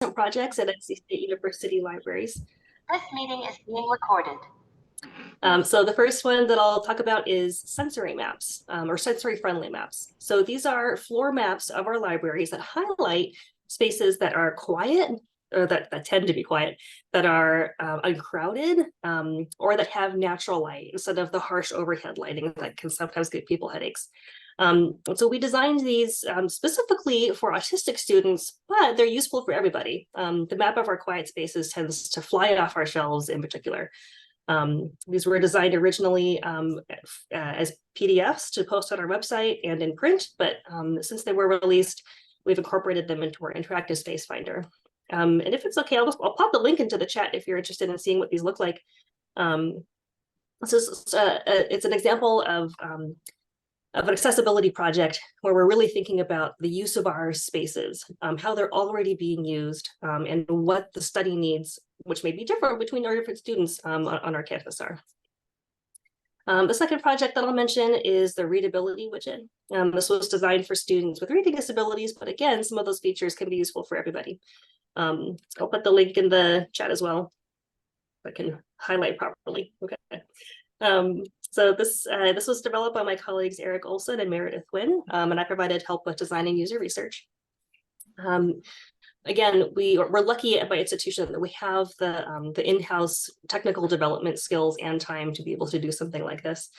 projects at NC State University libraries. This meeting is being recorded. So the first one that I'll talk about is sensory maps, or sensory-friendly maps. So these are floor maps of our libraries that highlight spaces that are quiet, or that tend to be quiet, that are uncrowded, or that have natural light instead of the harsh overhead lighting that can sometimes give people headaches. So we designed these specifically for autistic students, but they're useful for everybody. The map of our quiet spaces tends to fly off our shelves in particular. These were designed originally as PDFs to post on our website and in print, but since they were released, we've incorporated them into our interactive space finder. And if it's okay, I'll pop the link into the chat if you're interested in seeing what these look like. It's an example of an accessibility project where we're really thinking about the use of our spaces, how they're already being used, and what the study needs, which may be different between our different students on our campus are. The second project that I'll mention is the readability widget. This was designed for students with reading disabilities, but again, some of those features can be useful for everybody. I'll put the link in the chat as well, if I can highlight properly. Okay. So this was developed by my colleagues Eric Olson and Meredith Wynn, and I provided help with designing user research. Again, we're lucky at my institution that we have the in-house technical development skills and time to be able to do something like this.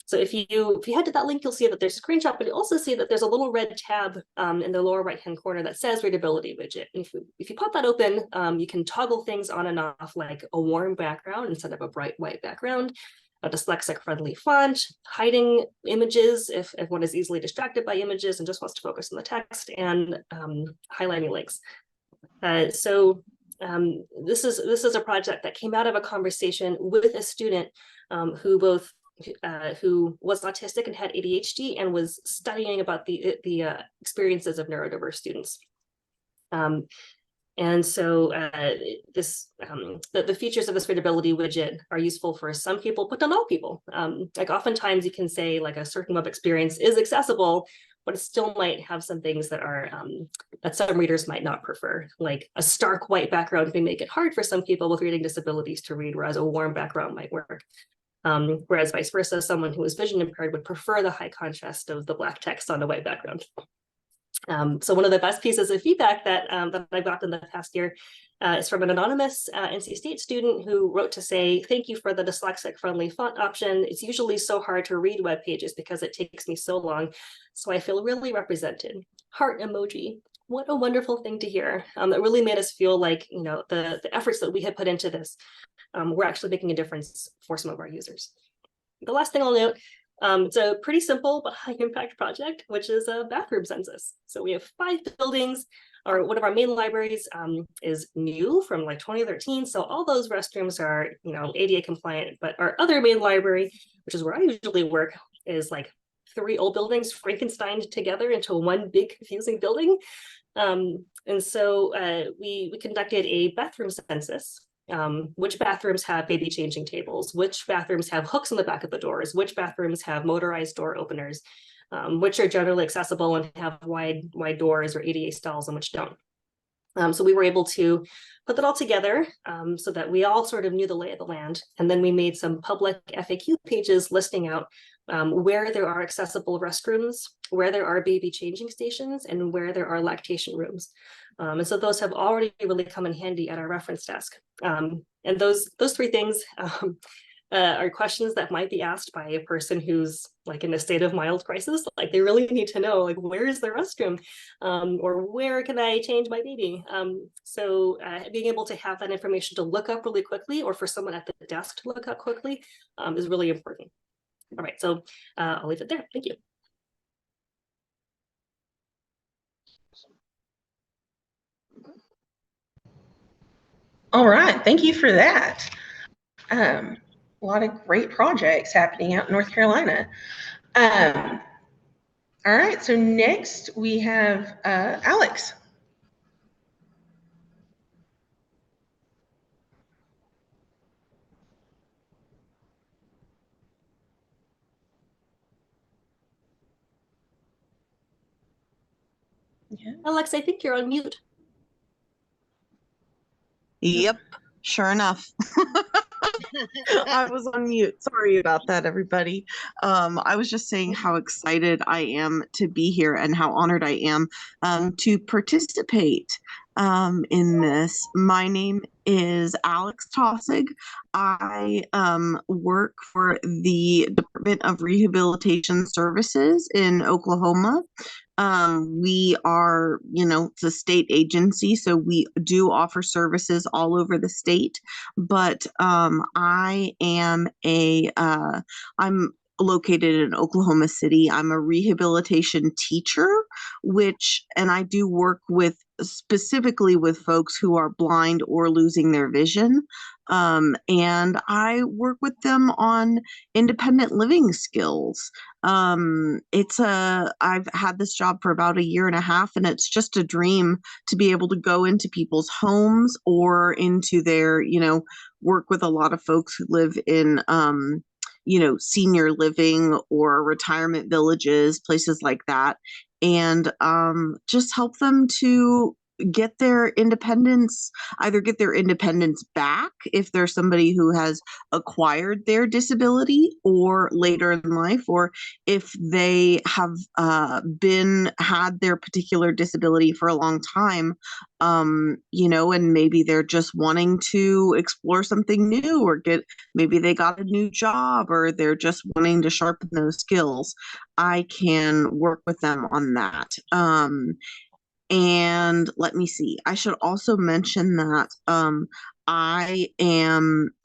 So if you head to that link, you'll see that there's a screenshot, but you'll also see that there's a little red tab in the lower right-hand corner that says readability widget. And if you pop that open, you can toggle things on and off, like a warm background instead of a bright white background, a dyslexic-friendly font, hiding images if one is easily distracted by images and just wants to focus on the text, and highlighting links. This is a project that came out of a conversation with a student who was autistic and had ADHD and was studying about the experiences of neurodiverse students. And so the features of this readability widget are useful for some people, but not all people. Like oftentimes you can say like a certain web experience is accessible, but it still might have some things that are that some readers might not prefer. Like a stark white background may make it hard for some people with reading disabilities to read, whereas a warm background might work. Whereas vice versa, someone who is vision impaired would prefer the high contrast of the black text on a white background. So one of the best pieces of feedback that I've gotten in the past year is from an anonymous NC State student who wrote to say, thank you for the dyslexic-friendly font option. It's usually so hard to read web pages because it takes me so long, so I feel really represented. Heart emoji. What a wonderful thing to hear. It really made us feel like, you know, the efforts that we had put into this were actually making a difference for some of our users. The last thing I'll note, it's a pretty simple but high impact project, which is a bathroom census. So we have 5 buildings. One of our main libraries is new from like 2013. So all those restrooms are, you know, ADA compliant, but our other main library, which is where I usually work, is like 3 old buildings Frankensteined together into one big confusing building. And so we conducted a bathroom census. Which bathrooms have baby changing tables, which bathrooms have hooks in the back of the doors, which bathrooms have motorized door openers, which are generally accessible and have wide doors or ADA stalls and which don't. So we were able to put that all together so that we all sort of knew the lay of the land. And then we made some public FAQ pages listing out where there are accessible restrooms, where there are baby changing stations, and where there are lactation rooms. And so those have already really come in handy at our reference desk. And those 3 things are questions that might be asked by a person who's like in a state of mild crisis. Like they really need to know, like, where is the restroom, or where can I change my baby? So being able to have that information to look up really quickly, or for someone at the desk to look up quickly, is really important. All right, so I'll leave it there. Thank you. All right, thank you for that. A lot of great projects happening out in North Carolina. All right, so next we have Alex. Yeah. Alex, I think you're on mute. Yep, sure enough. I was on mute. Sorry about that, everybody. I was just saying how excited I am to be here and how honored I am to participate in this. My name is Alex Tossig. I work for the Department of Rehabilitation Services in Oklahoma. We are, it's a state agency, so we do offer services all over the state. But I'm located in Oklahoma City. I'm a rehabilitation teacher, and I do work specifically with folks who are blind or losing their vision. And I work with them on independent living skills. I've had this job for about a year and a half, and it's just a dream to be able to go into people's homes or into their, work with a lot of folks who live in, senior living or retirement villages, places like that, and just help them to get their independence, either get their independence back if there's somebody who has acquired their disability or later in life, or if they have had their particular disability for a long time, and maybe they're just wanting to explore something new, or maybe they got a new job, or they're just wanting to sharpen those skills. I can work with them on that. And let me see. I should also mention that I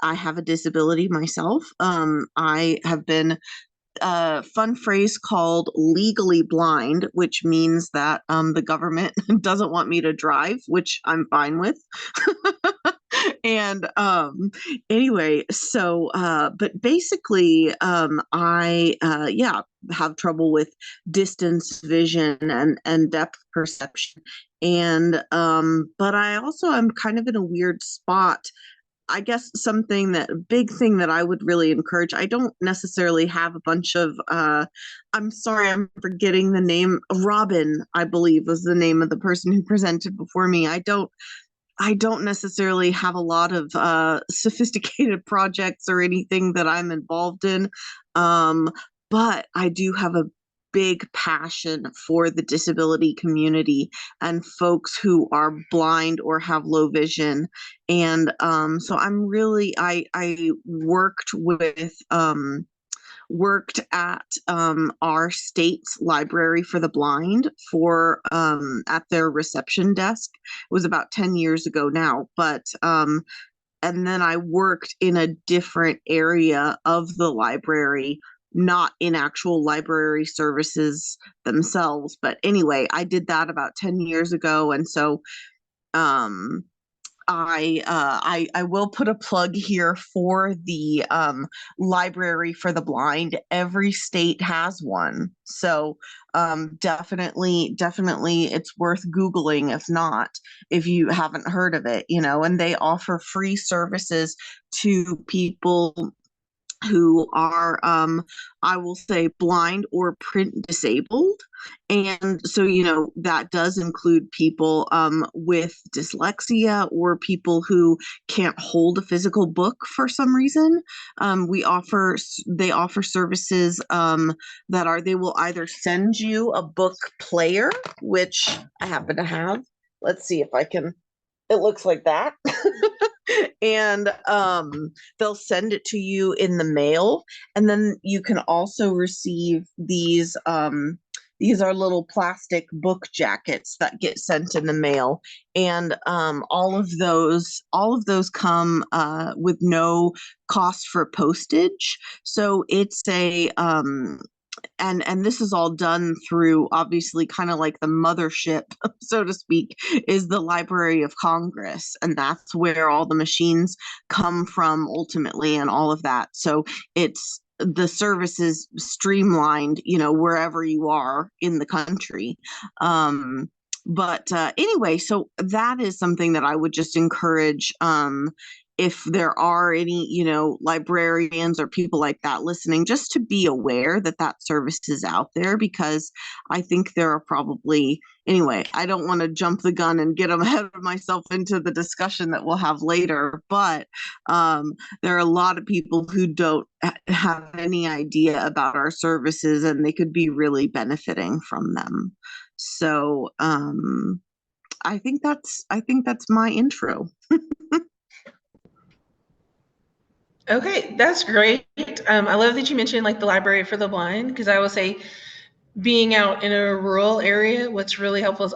have a disability myself. I have been a fun phrase called legally blind, which means that the government doesn't want me to drive, which I'm fine with. And anyway, so but basically I have trouble with distance vision and depth perception, and but I also am kind of in a weird spot. I guess big thing that I would really encourage, I don't necessarily have a bunch of, I'm sorry, I'm forgetting the name. Robin, I believe, was the name of the person who presented before me. I don't necessarily have a lot of sophisticated projects or anything that I'm involved in, but I do have a big passion for the disability community and folks who are blind or have low vision. And so I worked at our state's library for the blind at their reception desk. It was about 10 years ago now, but and then I worked in a different area of the library, not in actual library services themselves. But anyway, I did that about 10 years ago. And so I will put a plug here for the library for the blind. Every state has one. So definitely it's worth Googling if you haven't heard of it, and they offer free services to people who are, I will say, blind or print disabled. And so, that does include people with dyslexia or people who can't hold a physical book for some reason. They offer services they will either send you a book player, which I happen to have. Let's see if I can, it looks like that. And they'll send it to you in the mail, and then you can also receive these are little plastic book jackets that get sent in the mail, and all of those come with no cost for postage. So it's a and this is all done through, obviously, kind of like the mothership, so to speak, is the Library of Congress, and that's where all the machines come from ultimately, and all of that. So the service is streamlined, wherever you are in the country. But anyway, so that is something that I would just encourage if there are any, librarians or people like that listening, just to be aware that that service is out there, because I think there are probably, anyway, I don't want to jump the gun and get ahead of myself into the discussion that we'll have later, but there are a lot of people who don't have any idea about our services, and they could be really benefiting from them. So I think that's my intro. Okay, that's great. I love that you mentioned like the library for the blind, because I will say, being out in a rural area, what's really helpful is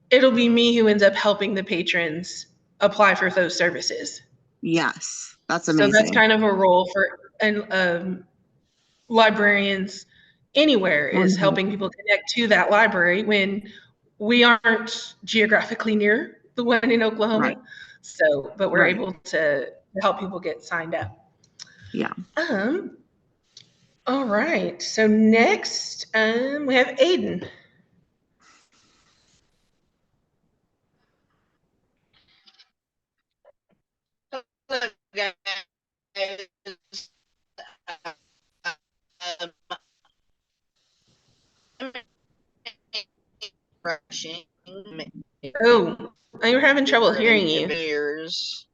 it'll be me who ends up helping the patrons apply for those services. Yes, that's So that's amazing. kind of a role for librarians anywhere, is helping people connect to that library when we aren't geographically near the one in Oklahoma. Right. So, but we're Right. able to help people get signed up. Yeah. All right. So next, we have Aiden. Rushing. Oh, you're having trouble hearing you. Years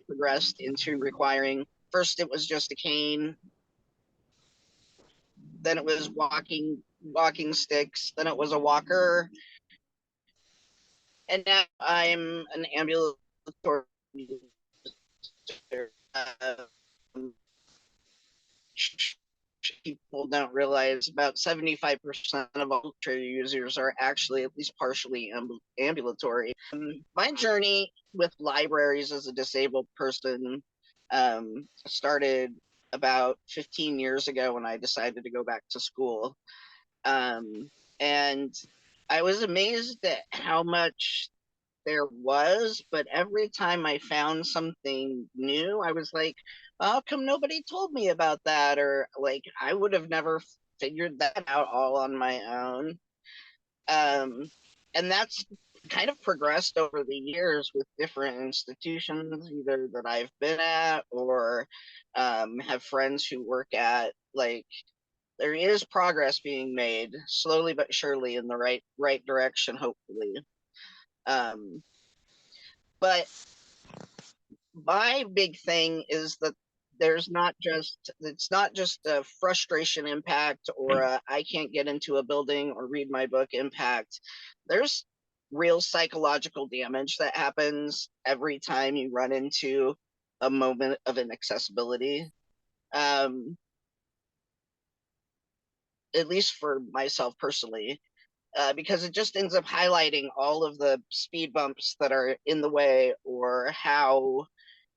progressed into requiring. First, it was just a cane. Then it was walking sticks. Then it was a walker, and now I'm an ambulatory user. People don't realize about 75% of all wheelchair users are actually at least partially ambulatory. My journey with libraries as a disabled person started about 15 years ago when I decided to go back to school. And I was amazed at how much there was, but every time I found something new, I was like, how come nobody told me about that? Or like, I would have never figured that out all on my own. And that's kind of progressed over the years with different institutions, either that I've been at or have friends who work at. Like, there is progress being made slowly but surely in the right direction, hopefully. But my big thing is that it's not just a frustration impact or I can't get into a building or read my book impact. There's real psychological damage that happens every time you run into a moment of inaccessibility. At least for myself personally, because it just ends up highlighting all of the speed bumps that are in the way, or how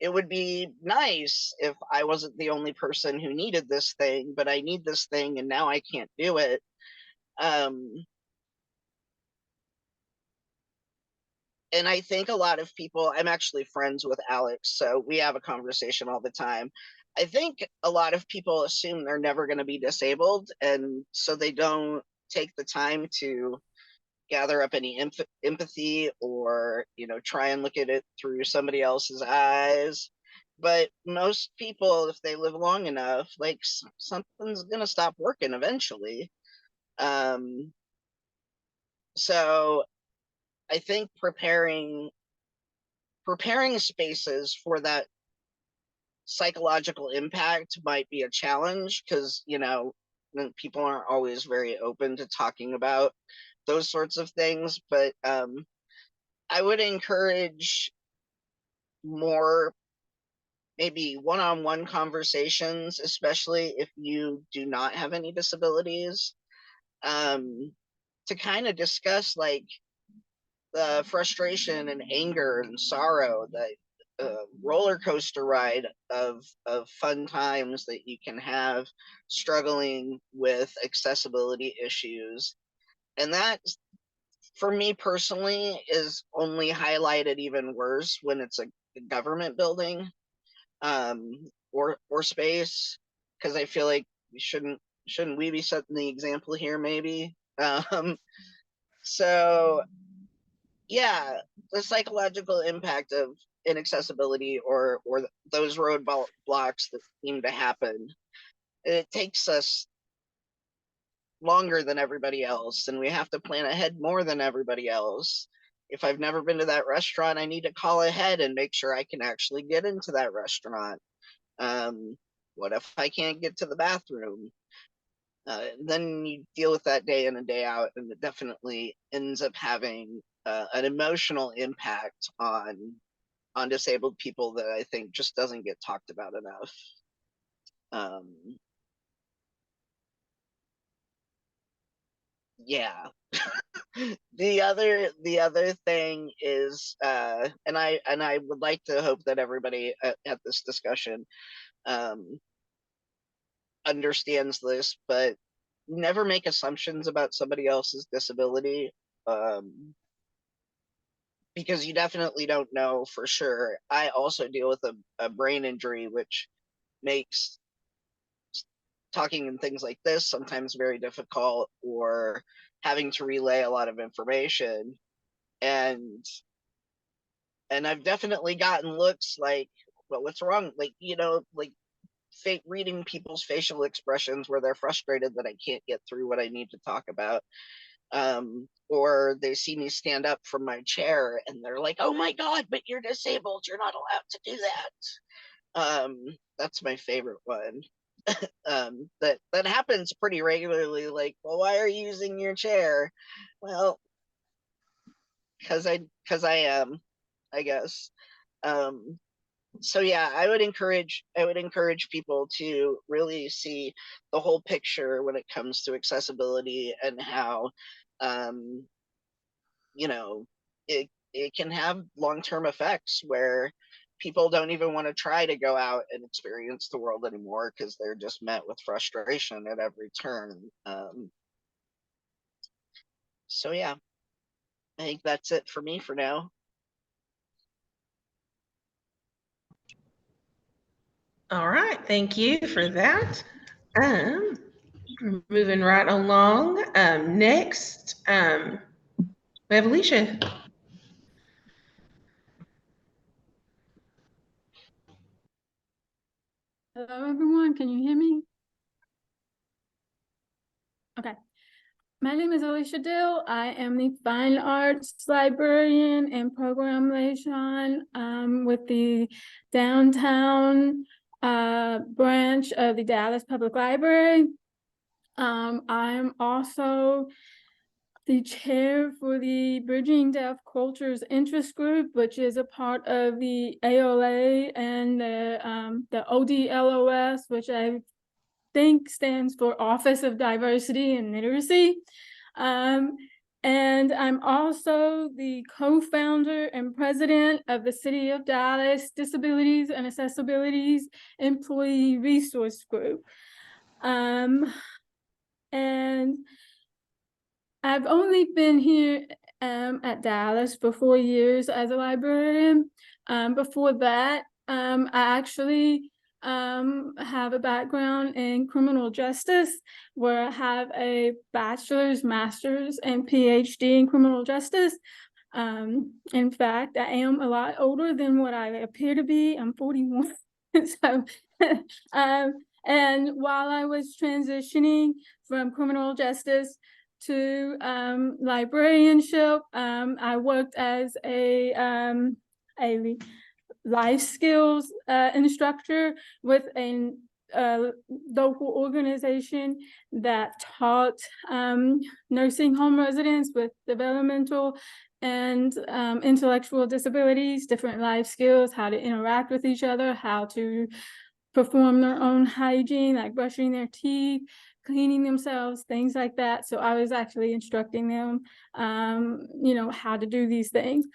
it would be nice if I wasn't the only person who needed this thing, but I need this thing and now I can't do it. And I think a lot of people, I'm actually friends with Alex, so we have a conversation all the time. I think a lot of people assume they're never going to be disabled, and so they don't take the time to gather up any empathy or try and look at it through somebody else's eyes. But most people, if they live long enough, like something's gonna stop working eventually. So I think preparing spaces for that psychological impact might be a challenge, because people aren't always very open to talking about those sorts of things. But I would encourage more maybe one-on-one conversations, especially if you do not have any disabilities, to kind of discuss like the frustration and anger and sorrow, the roller coaster ride of fun times that you can have struggling with accessibility issues. And that, for me personally, is only highlighted even worse when it's a government building, or space, because I feel like shouldn't we be setting the example here, maybe? So yeah, the psychological impact of inaccessibility or those roadblocks that seem to happen, it takes us longer than everybody else, and we have to plan ahead more than everybody else. If I've never been to that restaurant, I need to call ahead and make sure I can actually get into that restaurant. What if I can't get to the bathroom? Then you deal with that day in and day out, and it definitely ends up having an emotional impact on disabled people that I think just doesn't get talked about enough. Yeah. The other thing is, and I would like to hope that everybody at this discussion understands this, but never make assumptions about somebody else's disability, because you definitely don't know for sure. I also deal with a brain injury, which makes talking and things like this sometimes very difficult, or having to relay a lot of information. And I've definitely gotten looks like, well, what's wrong? Like, like reading people's facial expressions where they're frustrated that I can't get through what I need to talk about. Or they see me stand up from my chair and they're like, oh my God, but you're disabled. You're not allowed to do that. That's my favorite one. That happens pretty regularly. Like, well, why are you using your chair? Well, because I am, I guess. So yeah, I would encourage people to really see the whole picture when it comes to accessibility, and how it can have long-term effects where people don't even want to try to go out and experience the world anymore because they're just met with frustration at every turn. So yeah, I think that's it for me for now. All right, thank you for that. Moving right along. Next, we have Alicia. Hello, everyone. Can you hear me? Okay. My name is Alicia Dill. I am the Fine Arts Librarian and Program Liaison with the downtown branch of the Dallas Public Library. I'm also the chair for the Bridging Deaf Cultures Interest Group, which is a part of the AOLA and the ODLOS, which I think stands for Office of Diversity and Literacy. And I'm also the co-founder and president of the City of Dallas Disabilities and Accessibilities Employee Resource Group. And I've only been here at Dallas for 4 years as a librarian. Before that, I actually have a background in criminal justice, where I have a bachelor's, master's, and PhD in criminal justice. In fact, I am a lot older than what I appear to be. I'm 41. So, and while I was transitioning from criminal justice to librarianship, I worked as a life skills instructor with a local organization that taught nursing home residents with developmental and intellectual disabilities different life skills, how to interact with each other, how to perform their own hygiene, like brushing their teeth, cleaning themselves, things like that. So I was actually instructing them, how to do these things.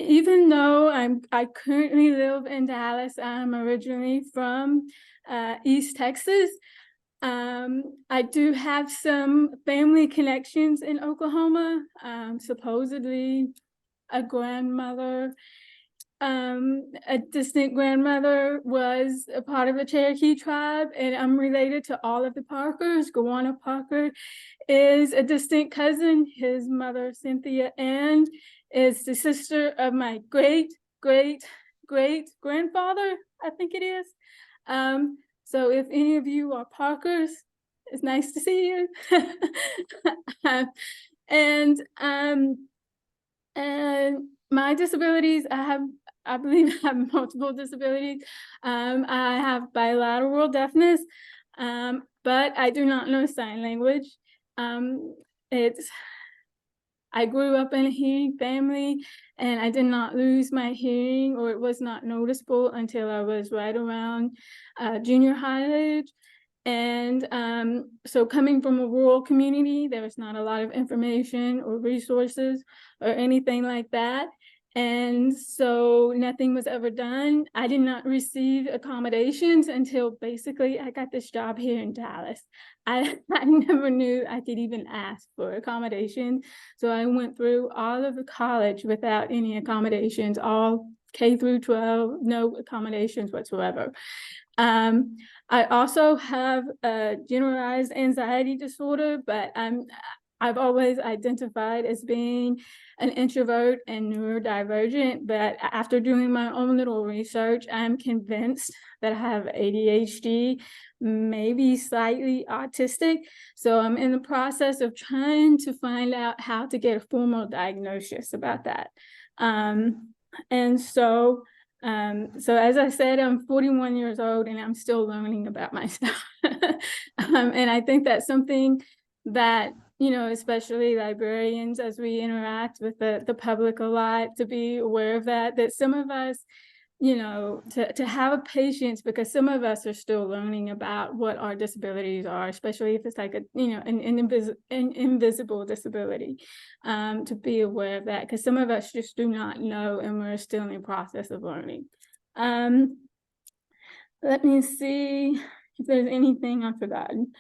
Even though I currently live in Dallas, I'm originally from East Texas. I do have some family connections in Oklahoma. Supposedly a grandmother a distant grandmother was a part of the Cherokee tribe, and I'm related to all of the Parkers. Gowanna Parker is a distant cousin. His mother, Cynthia Ann, is the sister of my great grandfather, I think it is. So if any of you are Parkers, it's nice to see you. and my disabilities, I believe I have multiple disabilities. I have bilateral deafness, but I do not know sign language. I grew up in a hearing family, and I did not lose my hearing, or it was not noticeable until I was right around junior high age. And so coming from a rural community, there was not a lot of information or resources or anything like that. And so nothing was ever done. I did not receive accommodations until basically I got this job here in Dallas. I never knew I could even ask for accommodations. So I went through all of the college without any accommodations, all K through 12, no accommodations whatsoever. I also have a generalized anxiety disorder, but I've always identified as being an introvert and neurodivergent, but after doing my own little research, I'm convinced that I have ADHD, maybe slightly autistic. So I'm in the process of trying to find out how to get a formal diagnosis about that. And so as I said, I'm 41 years old and I'm still learning about myself. And I think that's something that, you know, especially librarians, as we interact with the public a lot, to be aware of that some of us, you know, to have a patience, because some of us are still learning about what our disabilities are, especially if it's like an invisible disability, to be aware of that, because some of us just do not know, and we're still in the process of learning. Let me see if there's anything I've forgotten.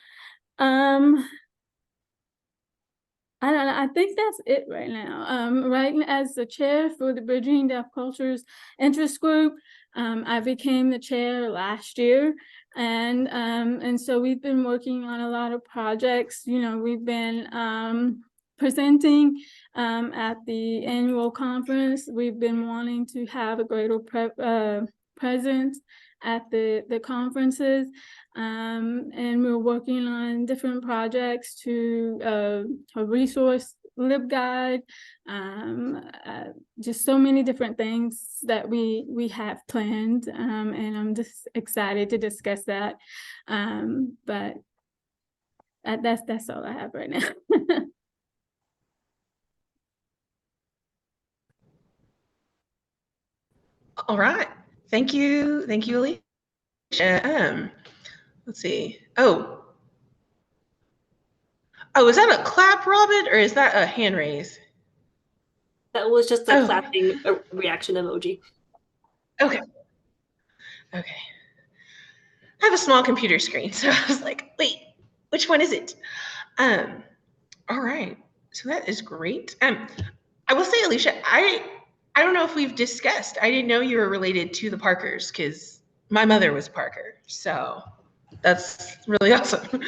I don't know. I think that's it right now. Right as the chair for the Bridging Deaf Cultures Interest Group, I became the chair last year, and so we've been working on a lot of projects. You know, we've been presenting at the annual conference. We've been wanting to have a greater presence at the conferences. And we're working on different projects to a resource LibGuide, just so many different things that we have planned, and I'm just excited to discuss that. But that's all I have right now. All right. Thank you, Alicia. Let's see. Oh, is that a clap, Robin, or is that a hand raise? That was just a clapping reaction emoji. Okay. I have a small computer screen, so I was like, wait, which one is it? All right. So that is great. I will say, Alicia, I don't know if we've discussed. I didn't know you were related to the Parkers, because my mother was Parker. So that's really awesome.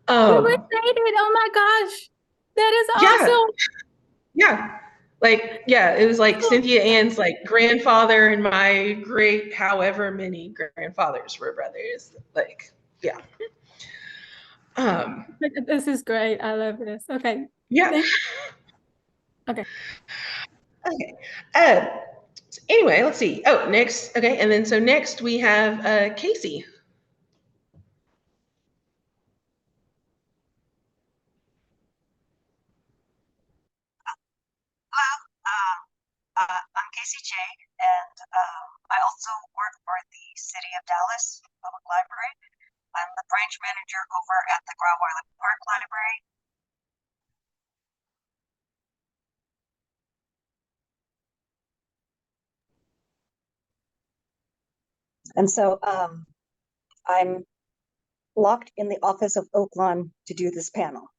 We're related. Oh my gosh, that is awesome. Yeah. Like, yeah, it was like Cynthia Ann's like grandfather and my great however many grandfathers were brothers. Like, yeah. This is great. I love this. Okay. Yeah. Okay. Okay. So anyway, let's see. Oh, next. Okay. And then so next we have Casey. I'm Casey Che, and I also work for the City of Dallas Public Library. I'm the branch manager over at the Grauweiler Park Library. And so I'm locked in the office of Oaklawn to do this panel.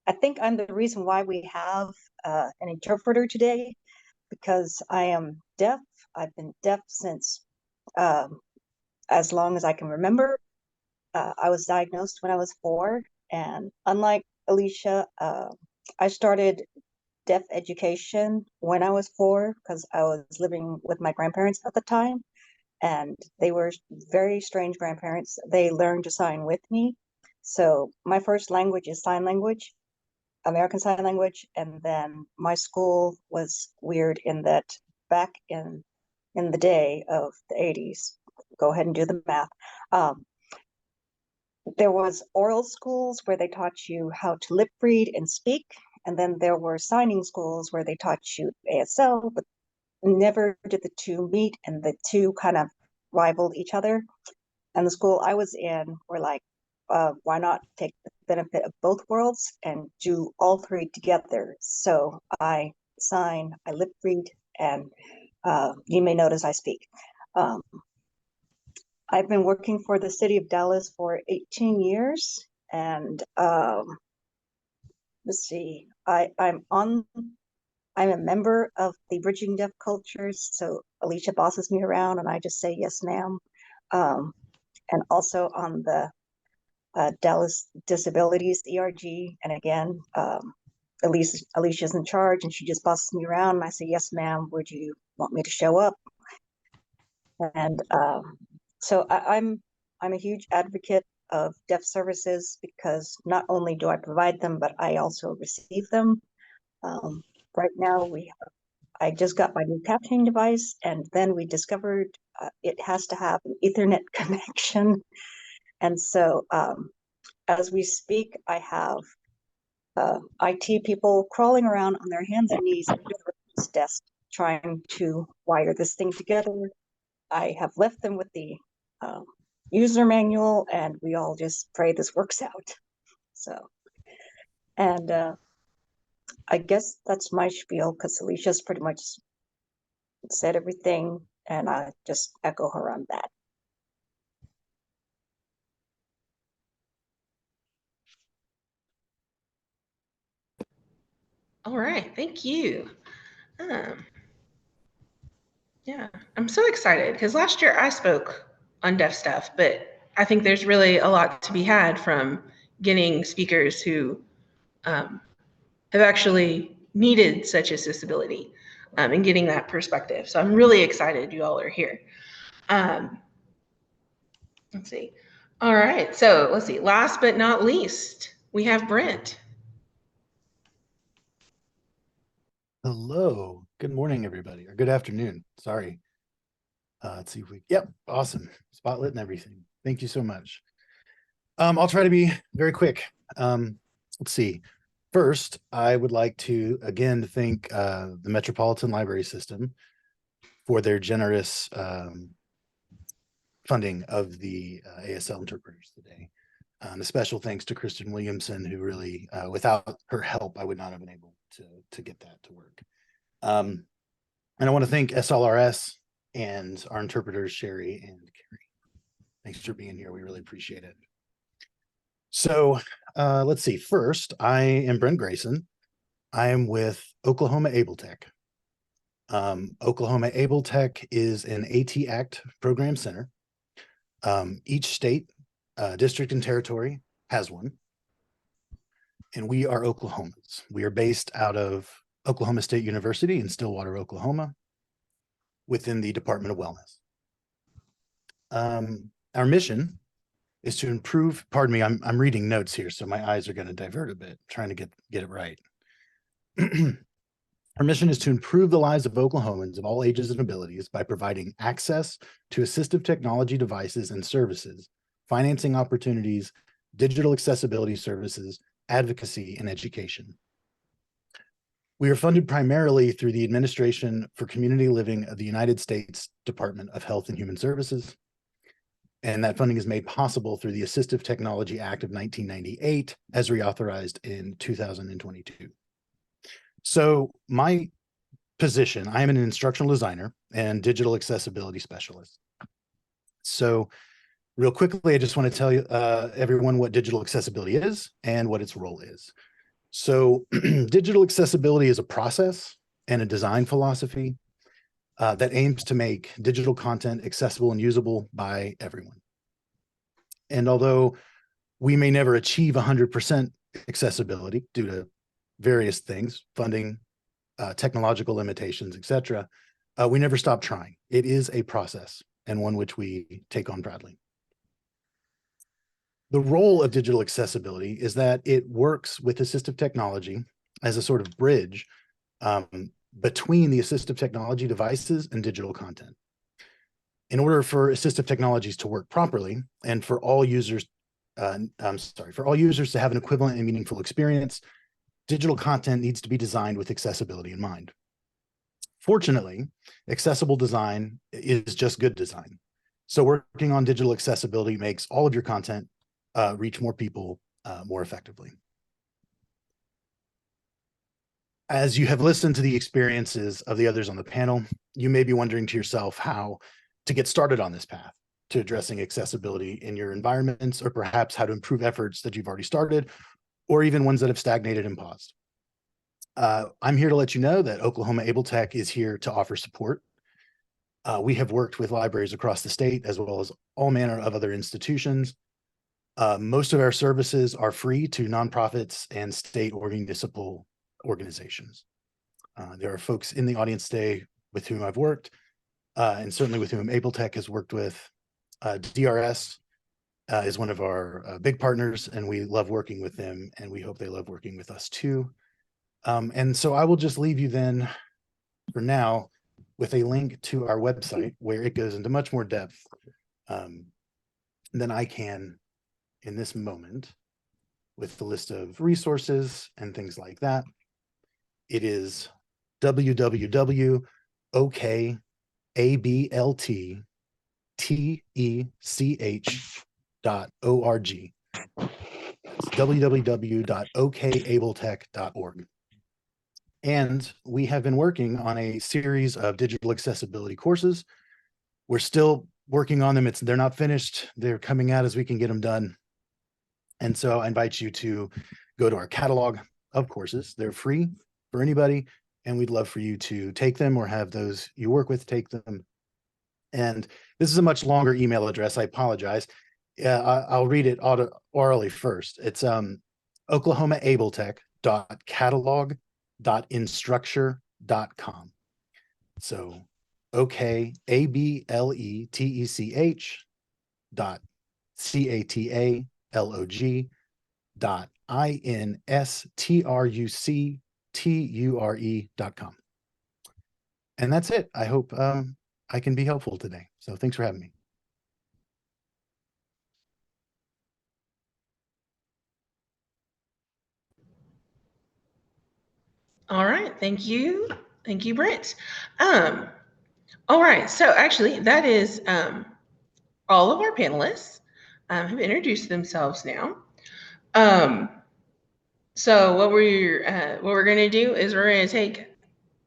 I think I'm the reason why we have an interpreter today, because I am deaf. I've been deaf since as long as I can remember. I was diagnosed when I was 4, and unlike Alicia, I started deaf education when I was 4 because I was living with my grandparents at the time, and they were very strange grandparents. They learned to sign with me. So my first language is sign language, American Sign Language, and then my school was weird in that back in the day of the 80s, go ahead and do the math. There was oral schools where they taught you how to lip read and speak, and then there were signing schools where they taught you ASL, but never did the two meet, and the two kind of rivaled each other. And the school I was in were like, why not take the benefit of both worlds and do all three together? So I sign, I lip read, and you may notice I speak. I've been working for the city of Dallas for 18 years, and let's see, I'm a member of the Bridging Deaf Cultures, so Alicia bosses me around and I just say yes, ma'am. And also on the Dallas Disabilities ERG, and again, Alicia's in charge and she just bosses me around and I say, yes, ma'am, would you want me to show up? And so I'm a huge advocate of deaf services because not only do I provide them, but I also receive them. Right now, I just got my new captioning device, and then we discovered it has to have an Ethernet connection. And so as we speak, I have IT people crawling around on their hands and knees under the desk trying to wire this thing together. I have left them with the user manual, and we all just pray this works out. So, and I guess that's my spiel because Alicia's pretty much said everything, and I just echo her on that. All right, thank you. Yeah, I'm so excited because last year I spoke on deaf stuff, but I think there's really a lot to be had from getting speakers who have actually needed such accessibility and getting that perspective. So I'm really excited you all are here. Let's see. All right, so let's see. Last but not least, we have Brent. Hello. Good morning, everybody, or good afternoon. Sorry. Let's see if we, yep, awesome. Spotlit and everything. Thank you so much. I'll try to be very quick. Let's see. First, I would like to, again, thank the Metropolitan Library System for their generous funding of the ASL interpreters today. A special thanks to Kristen Williamson, who really, without her help, I would not have been able to get that to work. And I want to thank SLRS and our interpreters, Sherry and Carrie. Thanks for being here. We really appreciate it. So let's see. First, I am Brent Grayson. I am with Oklahoma Able Tech. Oklahoma Able Tech is an AT Act program center. Each state, district, and territory has one. And we are Oklahomans. We are based out of Oklahoma State University in Stillwater, Oklahoma, within the Department of Wellness. Our mission is to improve, pardon me, I'm reading notes here, so my eyes are going to divert a bit, trying to get it right. Our mission is to improve the lives of Oklahomans of all ages and abilities by providing access to assistive technology devices and services, financing opportunities, digital accessibility services, advocacy, and education. We are funded primarily through the Administration for Community Living of the United States Department of Health and Human Services. And that funding is made possible through the Assistive Technology Act of 1998 as reauthorized in 2022. So my position, I am an instructional designer and digital accessibility specialist. So real quickly, I just want to tell you everyone what digital accessibility is and what its role is. So digital accessibility is a process and a design philosophy that aims to make digital content accessible and usable by everyone. And although we may never achieve 100% accessibility due to various things, funding, technological limitations, etc., we never stop trying. It is a process, and one which we take on proudly. The role of digital accessibility is that it works with assistive technology as a sort of bridge between the assistive technology devices and digital content. In order for assistive technologies to work properly and for all users, for all users to have an equivalent and meaningful experience, digital content needs to be designed with accessibility in mind. Fortunately, accessible design is just good design. So working on digital accessibility makes all of your content reach more people more effectively. As you have listened to the experiences of the others on the panel, you may be wondering to yourself how to get started on this path to addressing accessibility in your environments, or perhaps how to improve efforts that you've already started, or even ones that have stagnated and paused. I'm here to let you know that Oklahoma Able Tech is here to offer support. We have worked with libraries across the state, as well as all manner of other institutions. Most of our services are free to nonprofits and state or municipal organizations. There are folks in the audience today with whom I've worked, and certainly with whom Able Tech has worked with. DRS is one of our big partners, and we love working with them, and we hope they love working with us too. And so I will just leave you then for now with a link to our website where it goes into much more depth than I can in this moment, with the list of resources and things like that. It is www.okabltech.org. That's www.okabletech.org. And we have been working on a series of digital accessibility courses. We're still working on them. They're not finished. They're coming out as we can get them done. And so I invite you to go to our catalog of courses. They're free for anybody, and we'd love for you to take them or have those you work with take them. And this is a much longer email address. I apologize. I'll read it orally first. It's oklahomaabletech.catalog.instructure.com. So okabltech.catalog.instructure.com. And that's it. I hope I can be helpful today. So thanks for having me. All right, thank you. Thank you, Brent. All right, so actually that is all of our panelists have introduced themselves now. So what we're gonna do is we're gonna take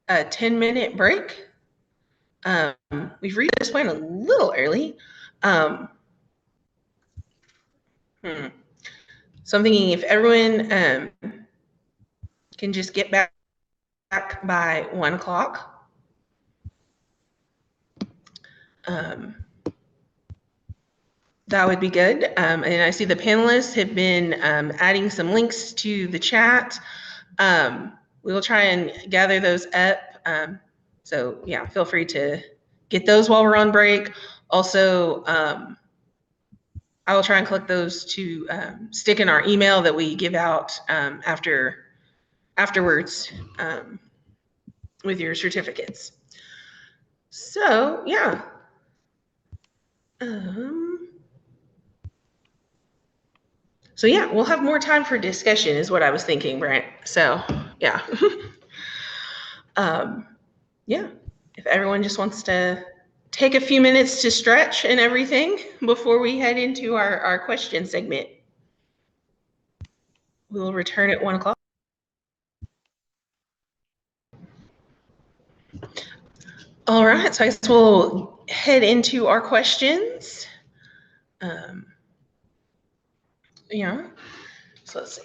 a 10-minute break. We've reached this point a little early. So I'm thinking if everyone can just get back by 1 o'clock. That would be good. And I see the panelists have been adding some links to the chat. We will try and gather those up. So yeah, feel free to get those while we're on break. Also, I will try and collect those to stick in our email that we give out afterwards with your certificates. So yeah. So yeah, we'll have more time for discussion is what I was thinking, Brent. So yeah. Yeah, if everyone just wants to take a few minutes to stretch and everything before we head into our question segment. We will return at 1 o'clock. All right, so I guess we'll head into our questions. Yeah, so let's see.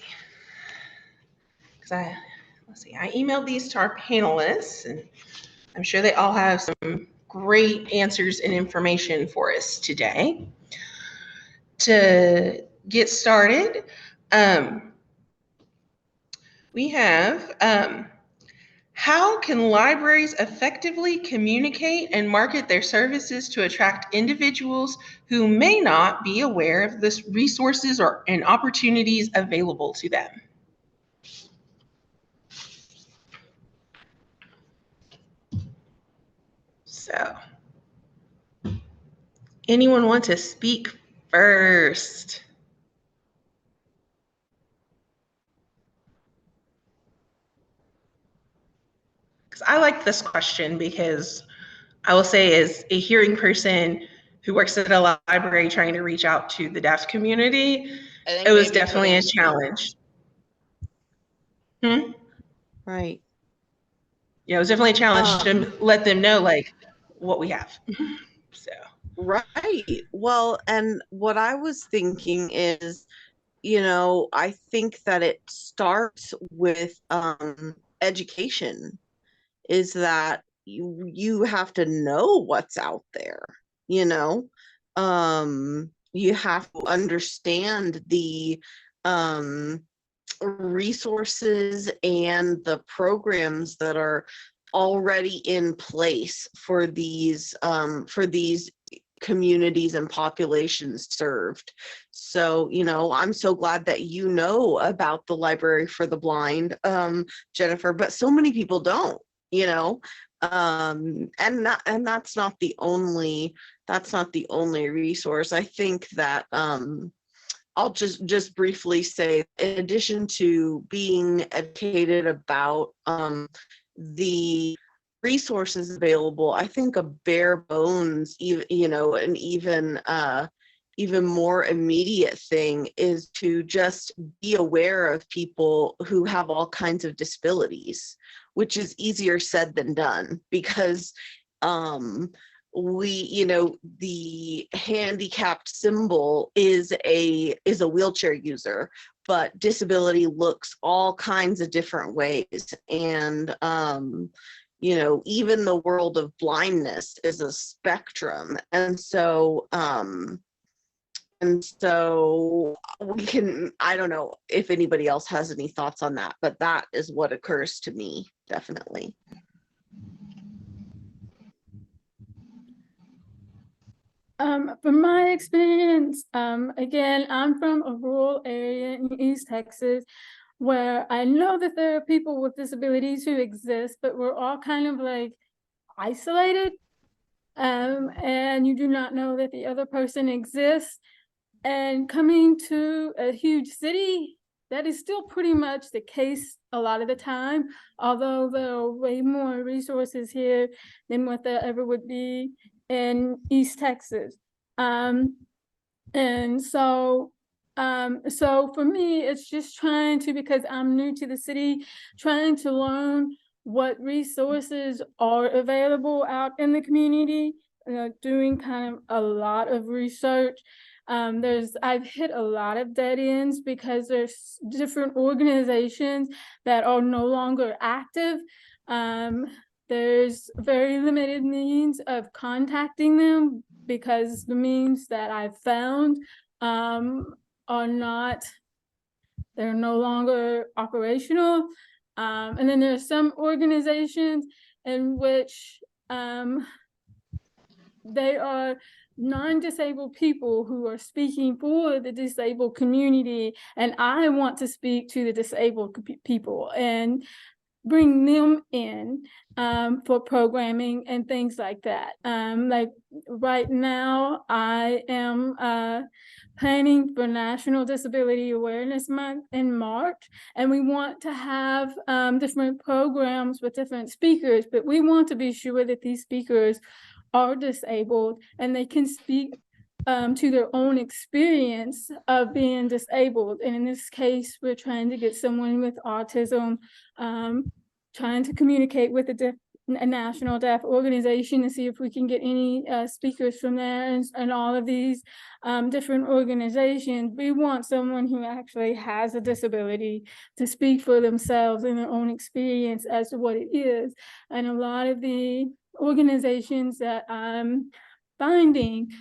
let's see, I emailed these to our panelists, and I'm sure they all have some great answers and information for us today. To get started, we have how can libraries effectively communicate and market their services to attract individuals who may not be aware of the resources and opportunities available to them? So, anyone want to speak first? Because I like this question, because I will say, as a hearing person who works at a library trying to reach out to the deaf community, I think it was maybe definitely a putting- challenge. Right. Yeah, it was definitely a challenge to let them know like what we have. So Right. Well, and what I was thinking is, I think that it starts with education, is that you have to know what's out there, you know. You have to understand the resources and the programs that are already in place for these communities and populations served. So, I'm so glad that you know about the Library for the Blind, Jennifer, but so many people don't, and that's not the only resource. I think that I'll just briefly say, in addition to being educated about the resources available, I think a bare bones, and even more immediate thing is to just be aware of people who have all kinds of disabilities, which is easier said than done, because the handicapped symbol is a wheelchair user, but disability looks all kinds of different ways. And even the world of blindness is a spectrum. And so we can, I don't know if anybody else has any thoughts on that, but that is what occurs to me, definitely. From my experience, again, I'm from a rural area in East Texas, where I know that there are people with disabilities who exist, but we're all kind of like isolated, and you do not know that the other person exists. And coming to a huge city, that is still pretty much the case a lot of the time, although there are way more resources here than what there ever would be in East Texas. And so for me, it's just trying to, because I'm new to the city, trying to learn what resources are available out in the community, doing kind of a lot of research. I've hit a lot of dead ends because there's different organizations that are no longer active. There's very limited means of contacting them, because the means that I've found they're no longer operational. And then there's some organizations in which they are non-disabled people who are speaking for the disabled community, and I want to speak to the disabled people and bring them in for programming and things like that. Like right now, I am planning for National Disability Awareness Month in March, and we want to have different programs with different speakers, but we want to be sure that these speakers are disabled and they can speak to their own experience of being disabled. And in this case, we're trying to get someone with autism, trying to communicate with a a national deaf organization to see if we can get any speakers from there, and all of these different organizations. We want someone who actually has a disability to speak for themselves and their own experience as to what it is. And a lot of the organizations that I'm finding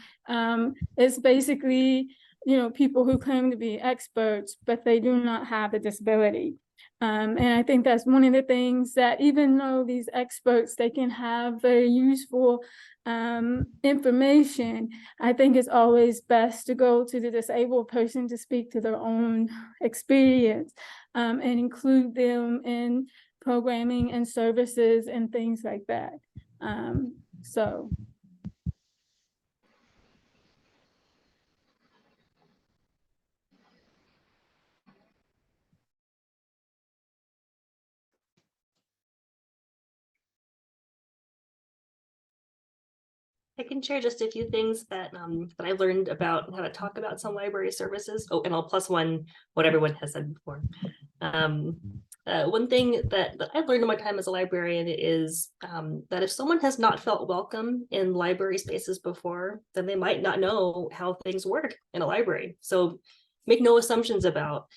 is basically, you know, people who claim to be experts, but they do not have a disability. And I think that's one of the things that, even though these experts, they can have very useful information, I think it's always best to go to the disabled person to speak to their own experience, and include them in programming and services and things like that. So. I can share just a few things that that I learned about how to talk about some library services. Oh, and I'll plus one what everyone has said before. One thing that I learned in my time as a librarian is that if someone has not felt welcome in library spaces before, then they might not know how things work in a library. So make no assumptions about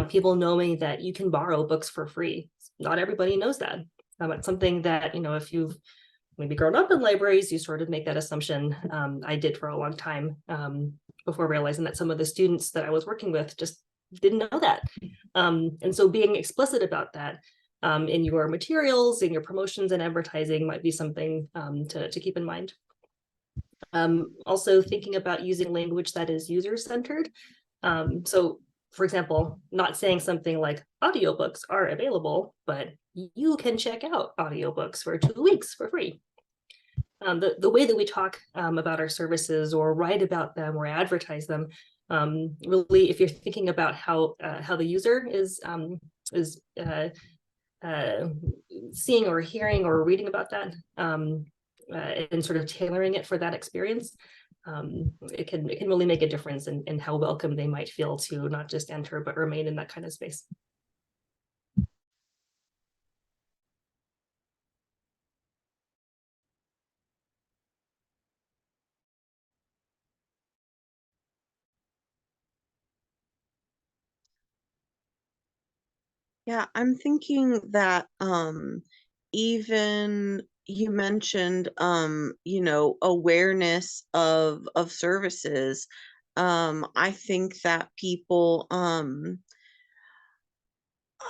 people knowing that you can borrow books for free. Not everybody knows that. It's something that, you know, if you've maybe grown up in libraries, you sort of make that assumption. I did for a long time before realizing that some of the students that I was working with just didn't know that. And so being explicit about that in your materials, in your promotions and advertising might be something to keep in mind. Also thinking about using language that is user-centered. So for example, not saying something like audiobooks are available, but you can check out audiobooks for 2 weeks for free. The way that we talk about our services or write about them or advertise them, really, if you're thinking about how the user is seeing or hearing or reading about that, and sort of tailoring it for that experience, it can really make a difference in how welcome they might feel to not just enter but remain in that kind of space. Yeah, I'm thinking that even you mentioned you know, awareness of services. I think that people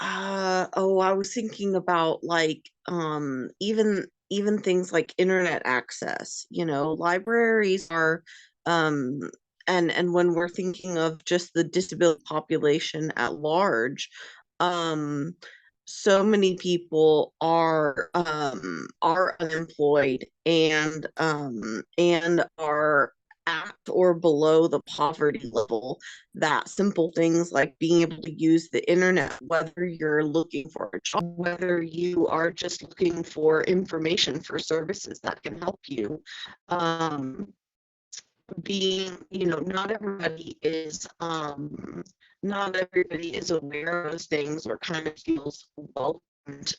I was thinking about like even things like internet access. You know, libraries are and when we're thinking of just the disability population at large, um so many people are unemployed and are at or below the poverty level, that simple things like being able to use the internet, whether you're looking for a job, whether you are just looking for information for services that can help you, being, you know, not everybody is aware of those things or kind of feels welcomed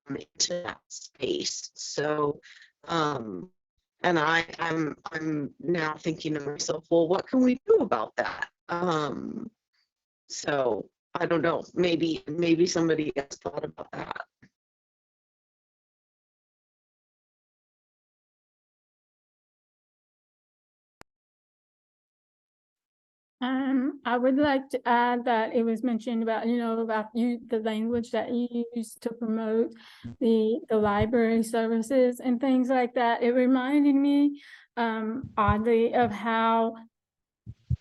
into that space. So and I'm now thinking to myself, well, what can we do about that? So I don't know, maybe somebody has thought about that. I would like to add that it was mentioned about, you know, about the language that you use to promote the library services and things like that. It reminded me oddly of how,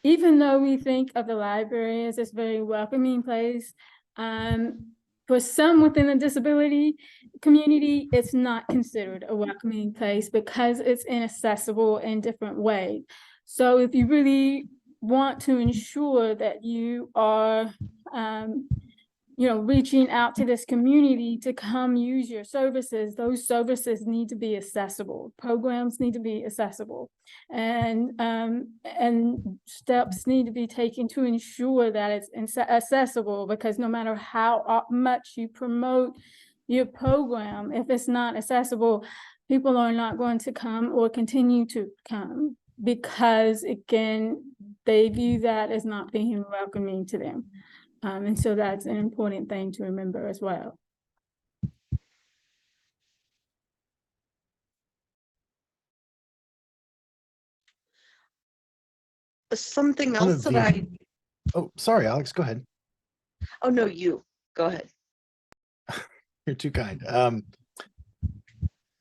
even though we think of the library as this very welcoming place, for some within the disability community, it's not considered a welcoming place because it's inaccessible in different ways. So if you really want to ensure that you are, you know, reaching out to this community to come use your services, those services need to be accessible. Programs need to be accessible, and steps need to be taken to ensure that it's accessible, because no matter how much you promote your program, if it's not accessible, people are not going to come or continue to come because, again, they view that as not being welcoming to them. And so that's an important thing to remember as well. Something One else of that the, oh, sorry, Alex, go ahead. oh no, you go ahead. You're too kind.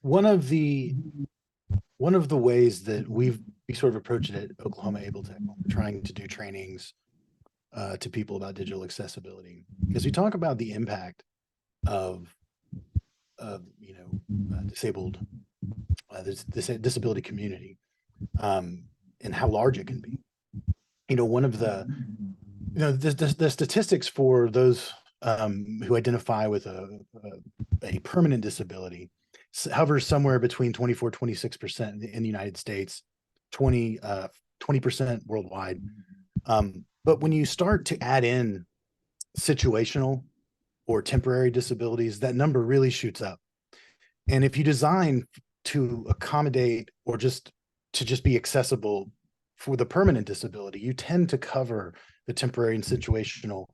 One of the ways that we sort of approach it at Oklahoma Able Tech, when we're trying to do trainings to people about digital accessibility, is we talk about the impact of disabled this disability community, and how large it can be. One of the the statistics for those who identify with a permanent disability hovers somewhere between 24-26% in the United States, 20% worldwide. But when you start to add in situational or temporary disabilities, that number really shoots up. And if you design to accommodate or just be accessible for the permanent disability, you tend to cover the temporary and situational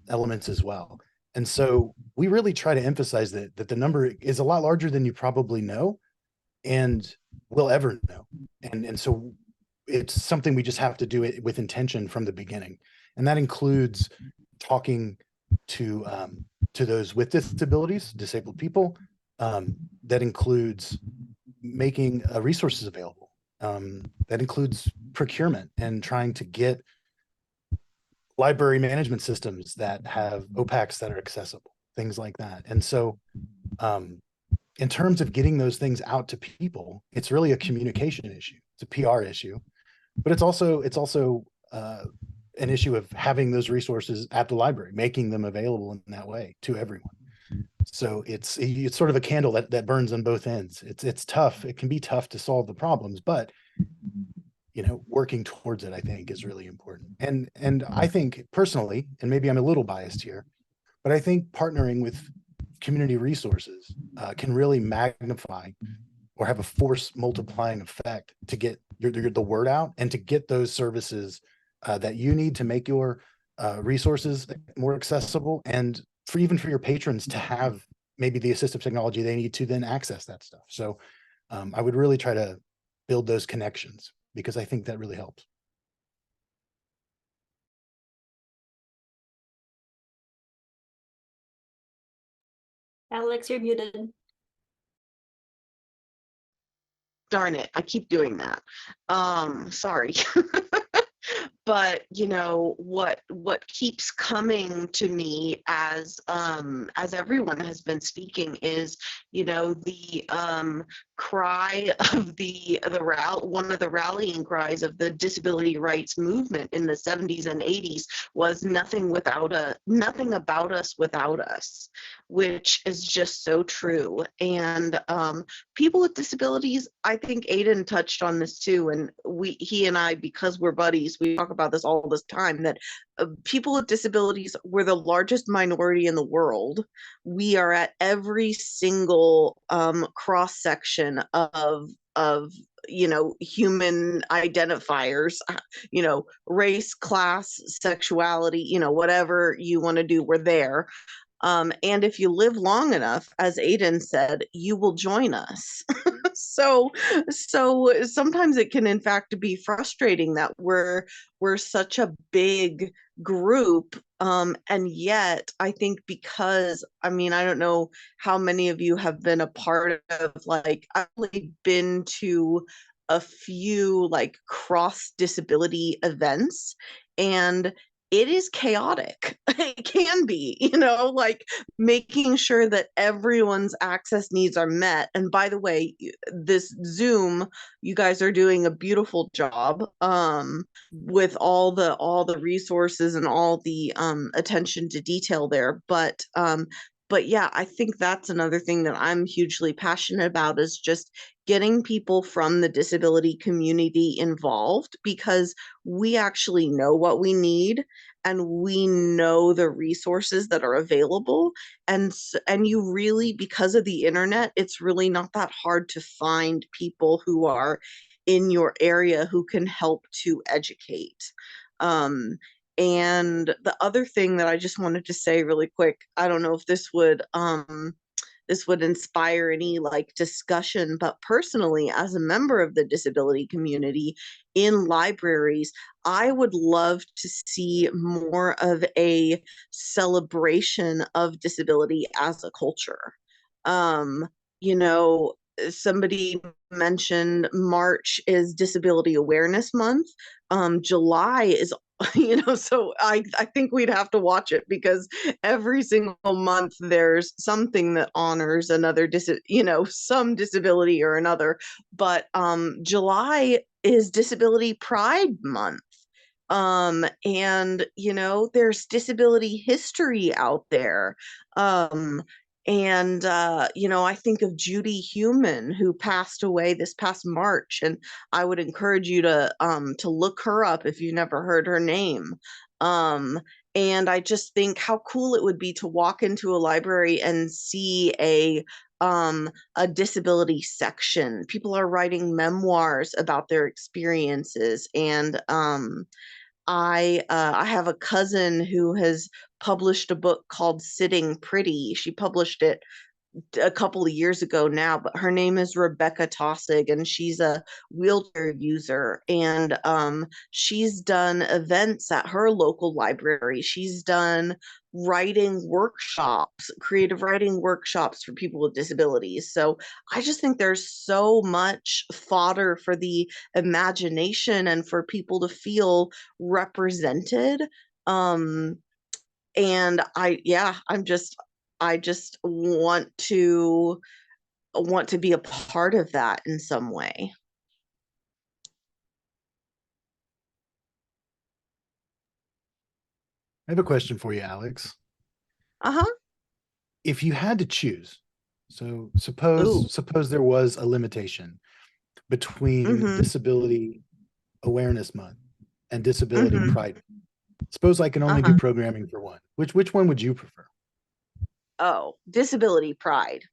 elements as well. And so we really try to emphasize that the number is a lot larger than you probably know and will ever know. And so it's something we just have to do it with intention from the beginning. And that includes talking to those with disabilities, disabled people. That includes making resources available. That includes procurement and trying to get library management systems that have OPACs that are accessible, things like that. And so in terms of getting those things out to people, it's really a communication issue. It's a PR issue, but it's also an issue of having those resources at the library, making them available in that way to everyone. So it's sort of a candle that burns on both ends. It's tough. It can be tough to solve the problems, but working towards it, I think, is really important. And I think personally, and maybe I'm a little biased here, but I think partnering with community resources can really magnify or have a force multiplying effect to get the word out and to get those services that you need to make your resources more accessible, and even for your patrons to have maybe the assistive technology they need to then access that stuff. So I would really try to build those connections, because I think that really helps. Alex, you're muted. Darn it, I keep doing that. Sorry. But what keeps coming to me as everyone has been speaking is the cry of one of the rallying cries of the disability rights movement in the 70s and 80s was nothing about us without us, which is just so true. And people with disabilities, I think Aiden touched on this too, and he and I, because we're buddies, we talk about this all this time, that people with disabilities, we're the largest minority in the world. We are at every single cross section of human identifiers, race, class, sexuality, whatever you want to do, we're there. And if you live long enough, as Aiden said, you will join us. So sometimes it can in fact be frustrating that we're such a big group, and yet I think, because I don't know how many of you have been a part of, I've only been to a few cross disability events, and it is chaotic. It can be, making sure that everyone's access needs are met. And by the way, this Zoom, you guys are doing a beautiful job with all the resources and all the attention to detail there. But but yeah, I think that's another thing that I'm hugely passionate about, is just getting people from the disability community involved, because we actually know what we need and we know the resources that are available. And you really, because of the internet, it's really not that hard to find people who are in your area who can help to educate. And the other thing that I just wanted to say really quick, I don't know if this would inspire any like discussion, but personally, as a member of the disability community in libraries, I would love to see more of a celebration of disability as a culture. Um, you know, somebody mentioned March is Disability Awareness Month. July is so I think we'd have to watch it, because every single month there's something that honors another some disability or another. But July is Disability Pride Month. And there's disability history out there. I think of Judy Heumann, who passed away this past March, and I would encourage you to look her up if you've never heard her name. And I just think how cool it would be to walk into a library and see a disability section. People are writing memoirs about their experiences, and I have a cousin who has published a book called Sitting Pretty. She published it a couple of years ago now, but her name is Rebecca Tossig, and she's a wheelchair user. And she's done events at her local library. She's done creative writing workshops for people with disabilities. So I just think there's so much fodder for the imagination and for people to feel represented. And I just want to be a part of that in some way. I have a question for you, Alex. Uh-huh. If you had to choose, so Ooh. suppose there was a limitation between Mhm. Disability Awareness Month and Disability Mhm. Pride. Suppose I can only do programming for one. Which one would you prefer? Oh, Disability Pride.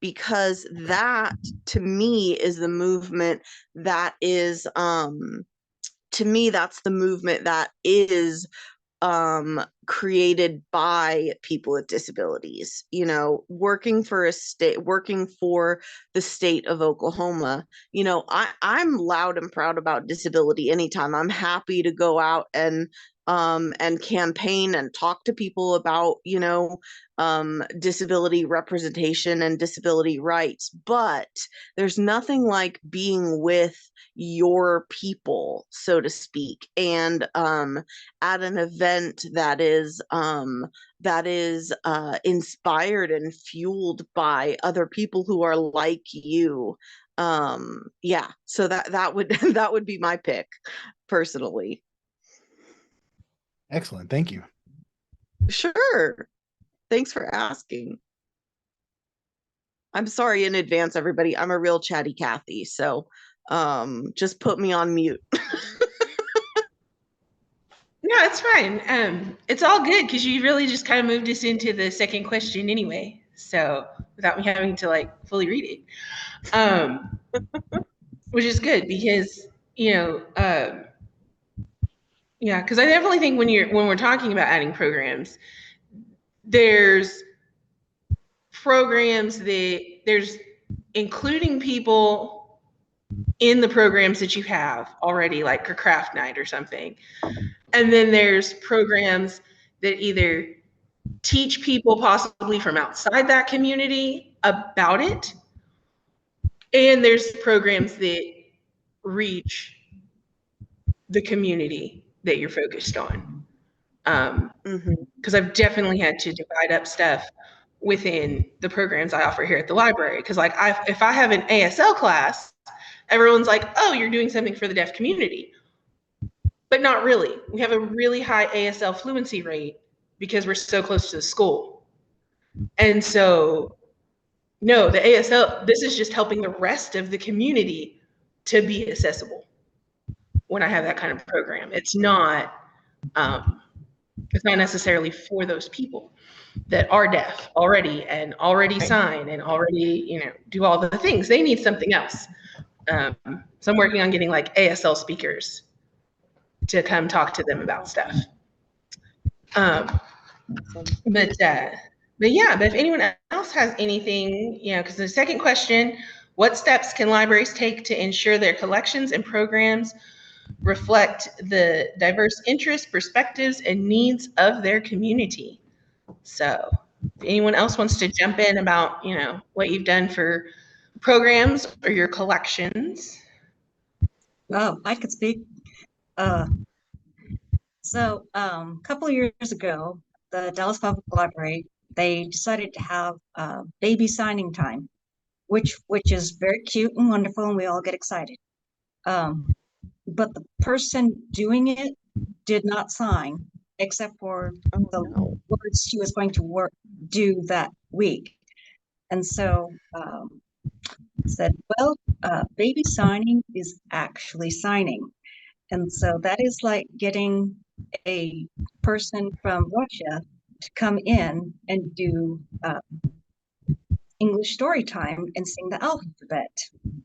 Because that, to me, is the movement that is to me that's the movement that is created by people with disabilities. Working for the state of Oklahoma. I'm loud and proud about disability anytime. I'm happy to go out and campaign and talk to people about disability representation and disability rights. But there's nothing like being with your people, so to speak, and at an event that is inspired and fueled by other people who are like you. So that would that would be my pick personally. Excellent. Thank you. Sure. Thanks for asking. I'm sorry in advance, everybody. I'm a real chatty Cathy, so just put me on mute. No, it's fine. It's all good because you really just kind of moved us into the second question anyway. So without me having to like fully read it, which is good because yeah, because I definitely think when we're talking about adding programs, there's there's including people in the programs that you have already, like a craft night or something. And then there's programs that either teach people possibly from outside that community about it. And there's programs that reach the community that you're focused on. Because I've definitely had to divide up stuff within the programs I offer here at the library. Because like if I have an ASL class, everyone's like, oh, you're doing something for the deaf community. But not really. We have a really high ASL fluency rate because we're so close to the school. And so, no, the ASL, this is just helping the rest of the community to be accessible when I have that kind of program. It's not necessarily for those people that are deaf already and already sign and already, do all the things. They need something else. So I'm working on getting like ASL speakers to come talk to them about stuff. But if anyone else has anything, because the second question, what steps can libraries take to ensure their collections and programs reflect the diverse interests, perspectives, and needs of their community? So if anyone else wants to jump in about, what you've done for programs or your collections. Oh, I could speak. A couple of years ago, the Dallas Public Library, they decided to have baby signing time, which is very cute and wonderful, and we all get excited. But the person doing it did not sign, except for the words she was going to do that week. And so said, well, baby signing is actually signing. And so that is like getting a person from Russia to come in and do English story time and sing the alphabet.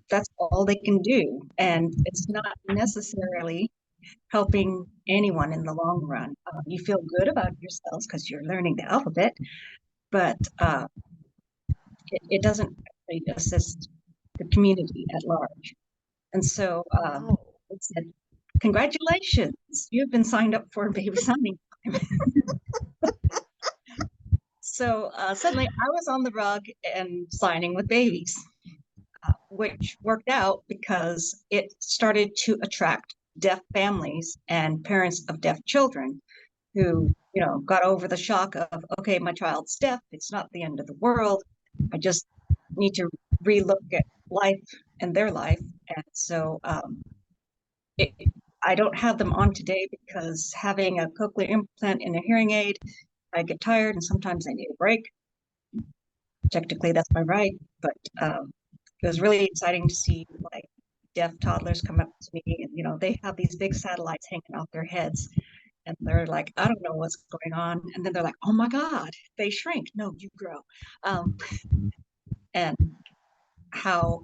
That's all they can do. And it's not necessarily helping anyone in the long run. You feel good about yourselves because you're learning the alphabet, but it doesn't really assist the community at large. And so it said, congratulations, you've been signed up for baby signing time. So suddenly I was on the rug and signing with babies, which worked out because it started to attract deaf families and parents of deaf children who, got over the shock of, okay, my child's deaf. It's not the end of the world. I just need to relook at life and their life. And so I don't have them on today because having a cochlear implant and a hearing aid, I get tired and sometimes I need a break. Technically, that's my right, but it was really exciting to see like deaf toddlers come up to me and, they have these big satellites hanging off their heads. And they're like, I don't know what's going on. And then they're like, oh my God, they shrink. No, you grow. And how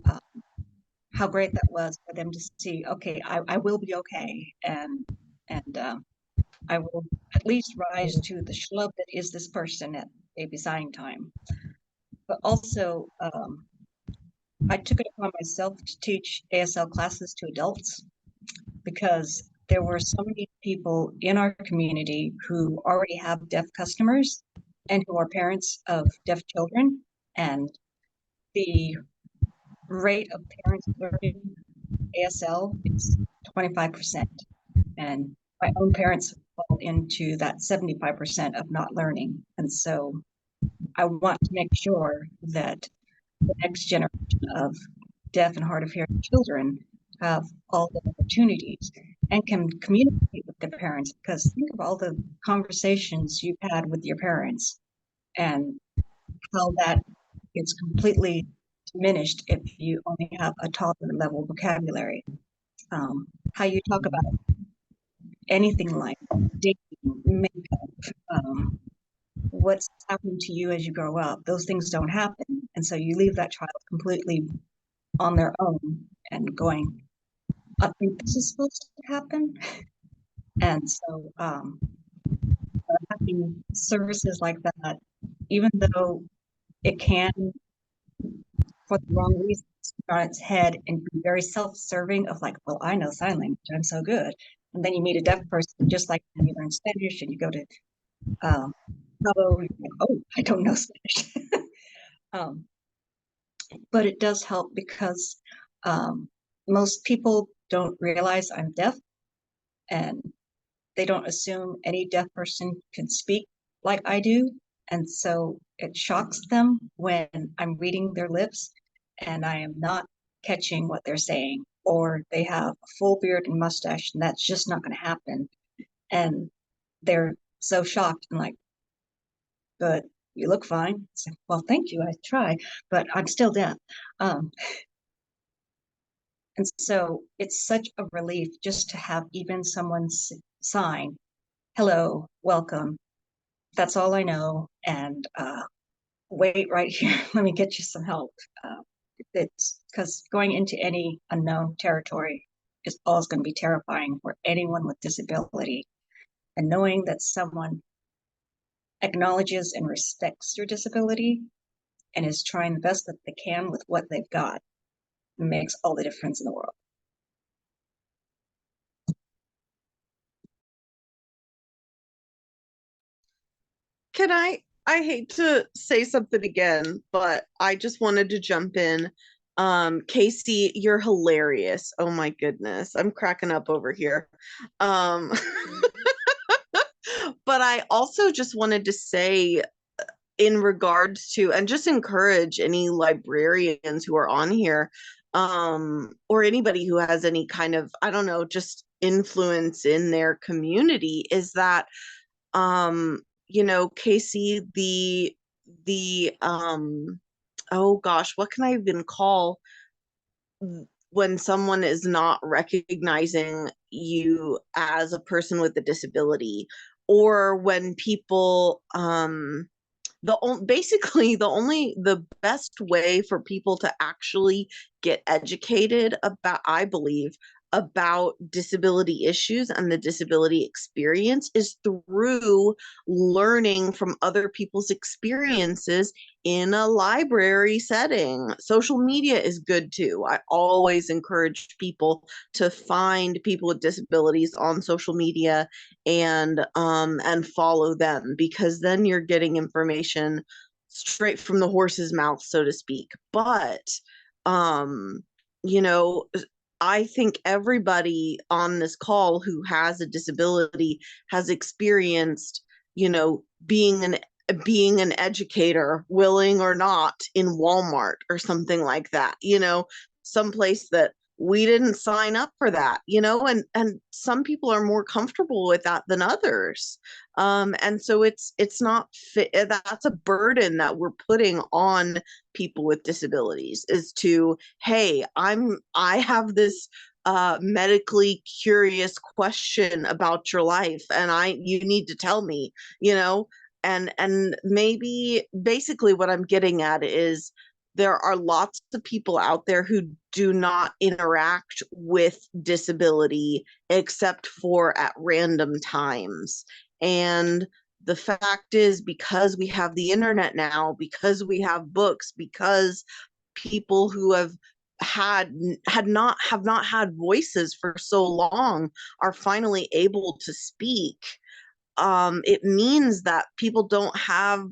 great that was for them to see, okay, I will be okay. And I will at least rise to the schlub that is this person at baby signing time. But also, I took it upon myself to teach ASL classes to adults because there were so many people in our community who already have deaf customers and who are parents of deaf children. And the rate of parents learning ASL is 25%. And my own parents fall into that 75% of not learning. And so I want to make sure that the next generation of deaf and hard of hearing children have all the opportunities and can communicate with their parents, because think of all the conversations you've had with your parents and how that gets completely diminished if you only have a toddler level vocabulary. How you talk about anything like dating, makeup, what's happened to you as you grow up, those things don't happen. And so you leave that child completely on their own and going, I think this is supposed to happen. And so having services like that, even though it can, for the wrong reasons, on its head and be very self-serving of like, well, I know sign language, I'm so good. And then you meet a deaf person, just like when you learn Spanish and you go to Cabo, like, oh, I don't know Spanish. But it does help because most people don't realize I'm deaf, and they don't assume any deaf person can speak like I do. And so it shocks them when I'm reading their lips and I am not catching what they're saying, or they have a full beard and mustache, and that's just not going to happen. And they're so shocked and like, but you look fine. It's like, well, thank you, I try, but I'm still deaf. And so it's such a relief just to have even someone sign, hello, welcome. That's all I know. And wait right here. Let me get you some help. It's because going into any unknown territory is always going to be terrifying for anyone with disability. And knowing that someone acknowledges and respects your disability and is trying the best that they can with what they've got makes all the difference in the world. Can I hate to say something again, but I just wanted to jump in. Casey, you're hilarious. Oh my goodness. I'm cracking up over here. Um, but I also just wanted to say in regards to, and just encourage any librarians who are on here, or anybody who has any kind of, I don't know, just influence in their community, is that you know, Casey, the oh gosh, what can I even call when someone is not recognizing you as a person with a disability, or when people basically the best way for people to actually get educated about, I believe, about disability issues and the disability experience is through learning from other people's experiences in a library setting. Social media is good too. I always encourage people to find people with disabilities on social media and follow them, because then you're getting information straight from the horse's mouth, so to speak. But you know, I think everybody on this call who has a disability has experienced, you know, being an educator, willing or not, in Walmart or something like that, you know, someplace that we didn't sign up for that, you know, and some people are more comfortable with that than others. And so it's not fit, that's a burden that we're putting on people with disabilities, is to, hey, I have this medically curious question about your life, and you need to tell me, you know. And maybe basically what I'm getting at is there are lots of people out there who do not interact with disability except for at random times. And the fact is, because we have the internet now, because we have books, because people who have not had voices for so long are finally able to speak, it means that people don't have,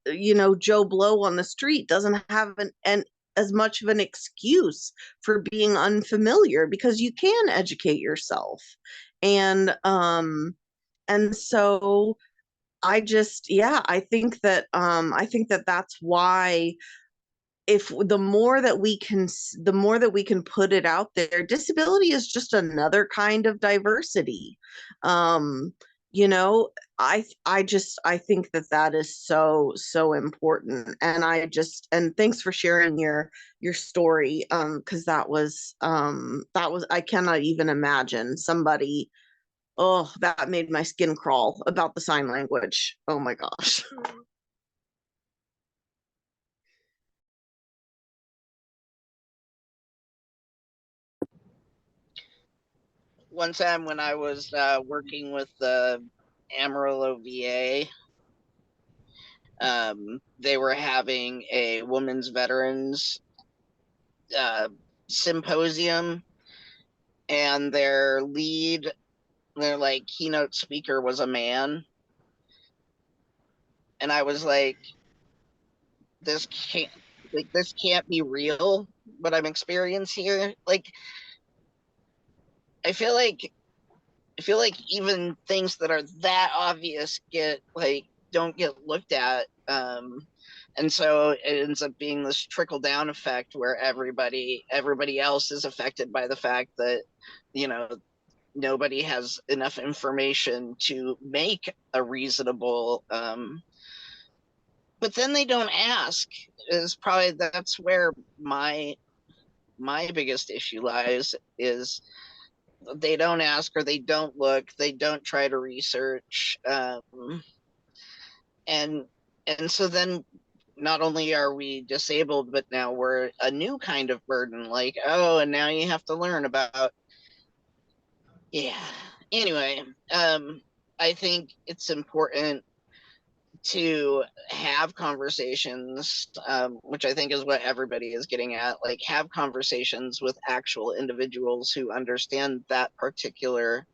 you know, Joe Blow on the street doesn't have an as much of an excuse for being unfamiliar, because you can educate yourself. And so I just, yeah, I think that that's why, if the more that we can put it out there, disability is just another kind of diversity. You know, I think that that is so important. And and thanks for sharing your story, because that was I cannot even imagine somebody. Oh, that made my skin crawl about the sign language. Oh my gosh. One time when I was working with the Amarillo VA, they were having a women's veterans uh, symposium, and their like keynote speaker was a man, and I was like, this can't be real, what I'm experiencing here. Like, I feel like even things that are that obvious don't get looked at. And so it ends up being this trickle down effect where everybody else is affected by the fact that, you know, nobody has enough information to make a reasonable but then they don't ask. Is probably that's where my biggest issue lies, is they don't ask, or they don't look, they don't try to research, and so then not only are we disabled, but now we're a new kind of burden, like, oh, and now you have to learn about, yeah. Anyway, I think it's important to have conversations, which I think is what everybody is getting at, like have conversations with actual individuals who understand that particular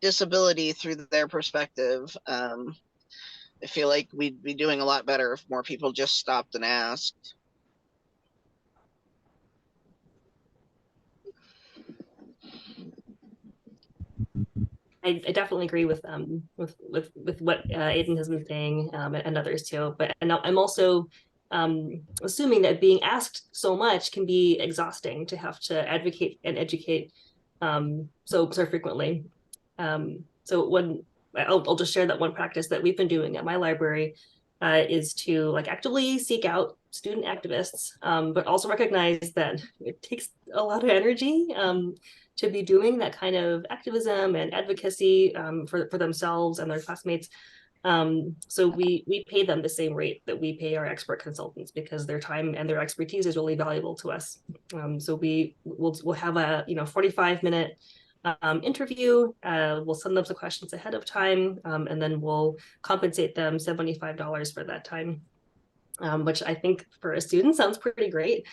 disability through their perspective. I feel like we'd be doing a lot better if more people just stopped and asked. I definitely agree with what Aiden has been saying, and others too. But and I'm also assuming that being asked so much can be exhausting, to have to advocate and educate so frequently. So when I'll just share that one practice that we've been doing at my library is to like actively seek out student activists, but also recognize that it takes a lot of energy to be doing that kind of activism and advocacy for themselves and their classmates. So we pay them the same rate that we pay our expert consultants, because their time and their expertise is really valuable to us. So we'll have a 45-minute interview. We'll send them some questions ahead of time, and then we'll compensate them $75 for that time, which I think for a student sounds pretty great.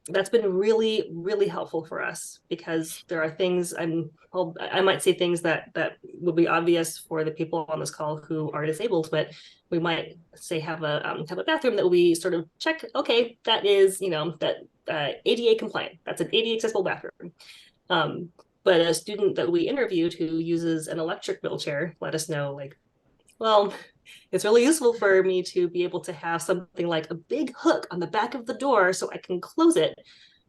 That's been really, really helpful for us, because there are things I might say things that would be obvious for the people on this call who are disabled, but we might say have a bathroom that we sort of check. Okay, that is ADA compliant. That's an ADA accessible bathroom. But a student that we interviewed who uses an electric wheelchair let us know, like, well, it's really useful for me to be able to have something like a big hook on the back of the door so I can close it.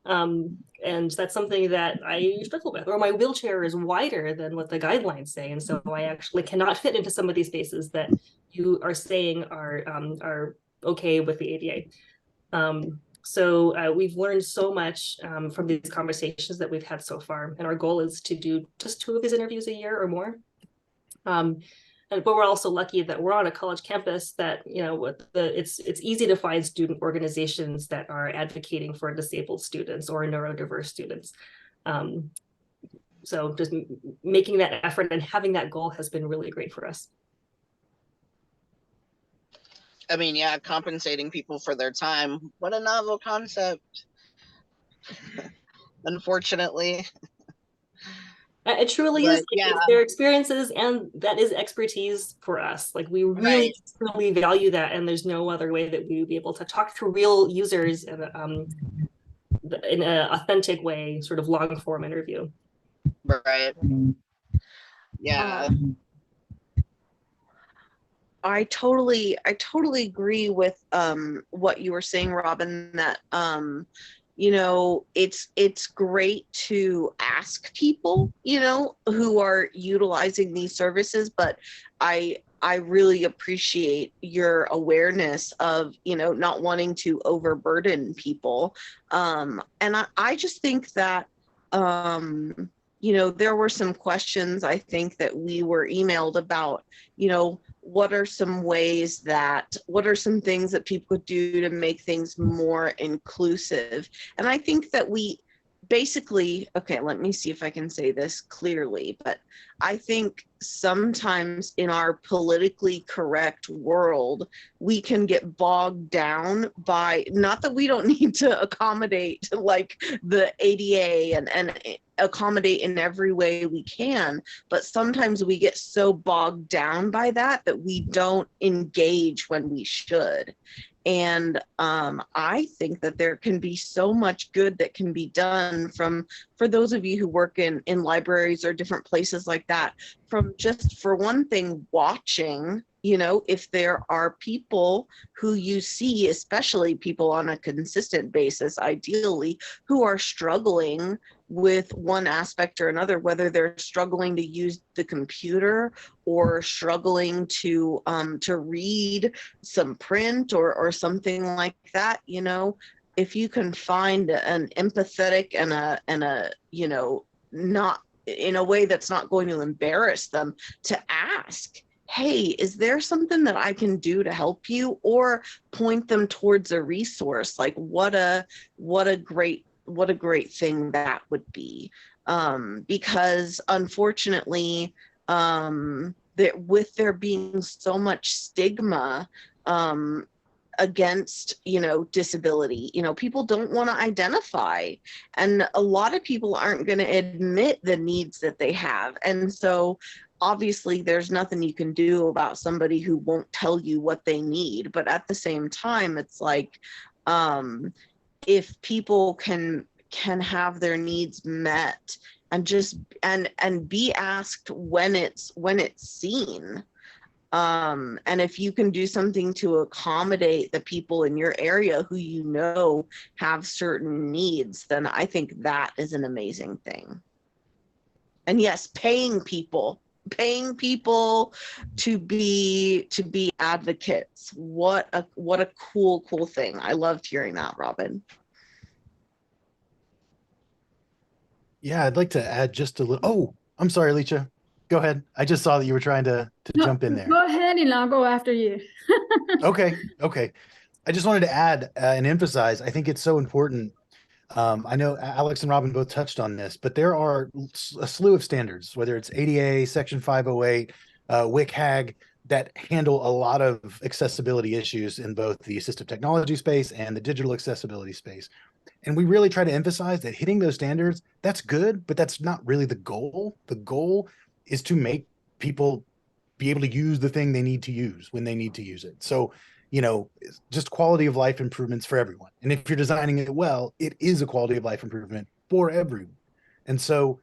And that's something that I struggle with. Or my wheelchair is wider than what the guidelines say, and so I actually cannot fit into some of these spaces that you are saying are okay with the ADA. So we've learned so much from these conversations that we've had so far, and our goal is to do just 2 of these interviews a year or more. But we're also lucky that we're on a college campus that, it's easy to find student organizations that are advocating for disabled students or neurodiverse students. So just making that effort and having that goal has been really great for us. I mean, yeah, compensating people for their time. What a novel concept. Unfortunately. It truly is. Yeah. It's their experiences, and that is expertise for us. Like, we really, truly value that, and there's no other way that we would be able to talk to real users in an authentic way, sort of long form interview. Right. Yeah. I totally agree with what you were saying, Robin, that it's great to ask people, who are utilizing these services, but I really appreciate your awareness of, not wanting to overburden people. And I just think that, there were some questions I think that we were emailed about, what are some things that people could do to make things more inclusive? And I think that we basically, okay, let me see if I can say this clearly, but I think sometimes in our politically correct world, we can get bogged down by, not that we don't need to accommodate like the ADA and accommodate in every way we can, but sometimes we get so bogged down by that we don't engage when we should. And I think that there can be so much good that can be done for those of you who work in libraries or different places like that, from just, for one thing, watching, You know, if there are people who you see, especially people on a consistent basis, ideally, who are struggling with one aspect or another, whether they're struggling to use the computer or struggling to read some print or something like that, you know, if you can find an empathetic and a you know, not in a way that's not going to embarrass them, to ask, hey, is there something that I can do to help you, or point them towards a resource, like what a great thing that would be. Because unfortunately, with there being so much stigma against, you know, disability, you know, people don't want to identify, and a lot of people aren't going to admit the needs that they have. And so obviously there's nothing you can do about somebody who won't tell you what they need, but at the same time, it's like, if people can have their needs met and just and be asked when it's seen, and if you can do something to accommodate the people in your area who you know have certain needs, then I think that is an amazing thing. And yes, paying people to be advocates. What a cool thing. I loved hearing that, Robin. Yeah, I'd like to add just a little. Oh, I'm sorry, Alicia. Go ahead. I just saw that you were trying to No, jump in there. Go ahead and I'll go after you. Okay. I just wanted to add and emphasize, I think it's so important. I know Alex and Robin both touched on this, but there are a slew of standards, whether it's ADA, Section 508, WCAG, that handle a lot of accessibility issues in both the assistive technology space and the digital accessibility space. And we really try to emphasize that hitting those standards, that's good, but that's not really the goal. The goal is to make people be able to use the thing they need to use when they need to use it. So, you know, just quality of life improvements for everyone. And if you're designing it well, it is a quality of life improvement for everyone. And so,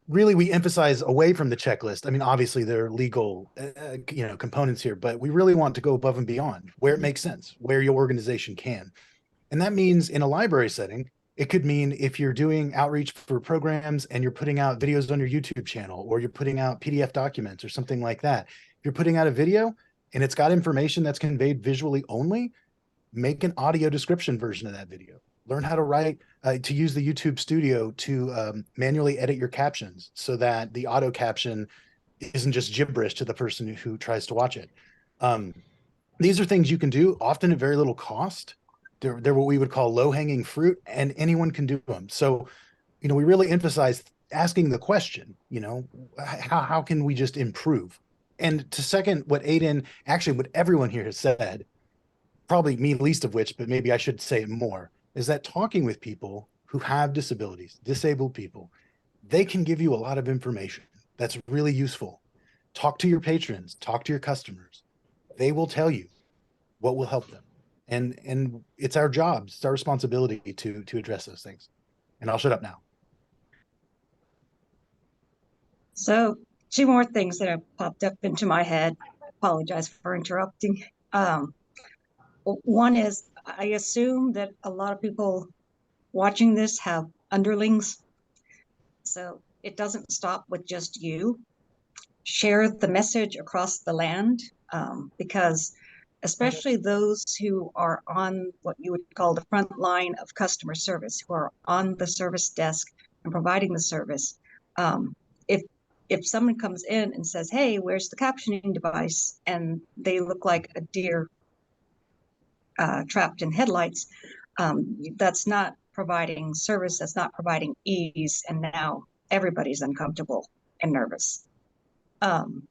really, we emphasize away from the checklist. I mean, obviously there are legal, you know, components here, but we really want to go above and beyond where it makes sense, where your organization can. And that means in a library setting, it could mean if you're doing outreach for programs and you're putting out videos on your YouTube channel, or you're putting out PDF documents or something like that. If you're putting out a video and it's got information that's conveyed visually only, make an audio description version of that video. Learn how to write, to use the YouTube Studio to manually edit your captions so that the auto caption isn't just gibberish to the person who tries to watch it. These are things you can do, often at very little cost. They're what we would call low-hanging fruit, and anyone can do them. So, you know, we really emphasize asking the question, you know, how can we just improve? And to second what Aiden, actually what everyone here has said, probably me least of which, but maybe I should say it more, is that talking with people who have disabilities, disabled people, they can give you a lot of information that's really useful. Talk to your patrons, talk to your customers. They will tell you what will help them. And it's our job, it's our responsibility to address those things. And I'll shut up now. So 2 more things that have popped up into my head. Apologize for interrupting. One is, I assume that a lot of people watching this have underlings. So it doesn't stop with just you. Share the message across the land, because especially those who are on what you would call the front line of customer service, who are on the service desk and providing the service. If someone comes in and says, hey, where's the captioning device? And they look like a deer trapped in headlights, that's not providing service, that's not providing ease, and now everybody's uncomfortable and nervous. And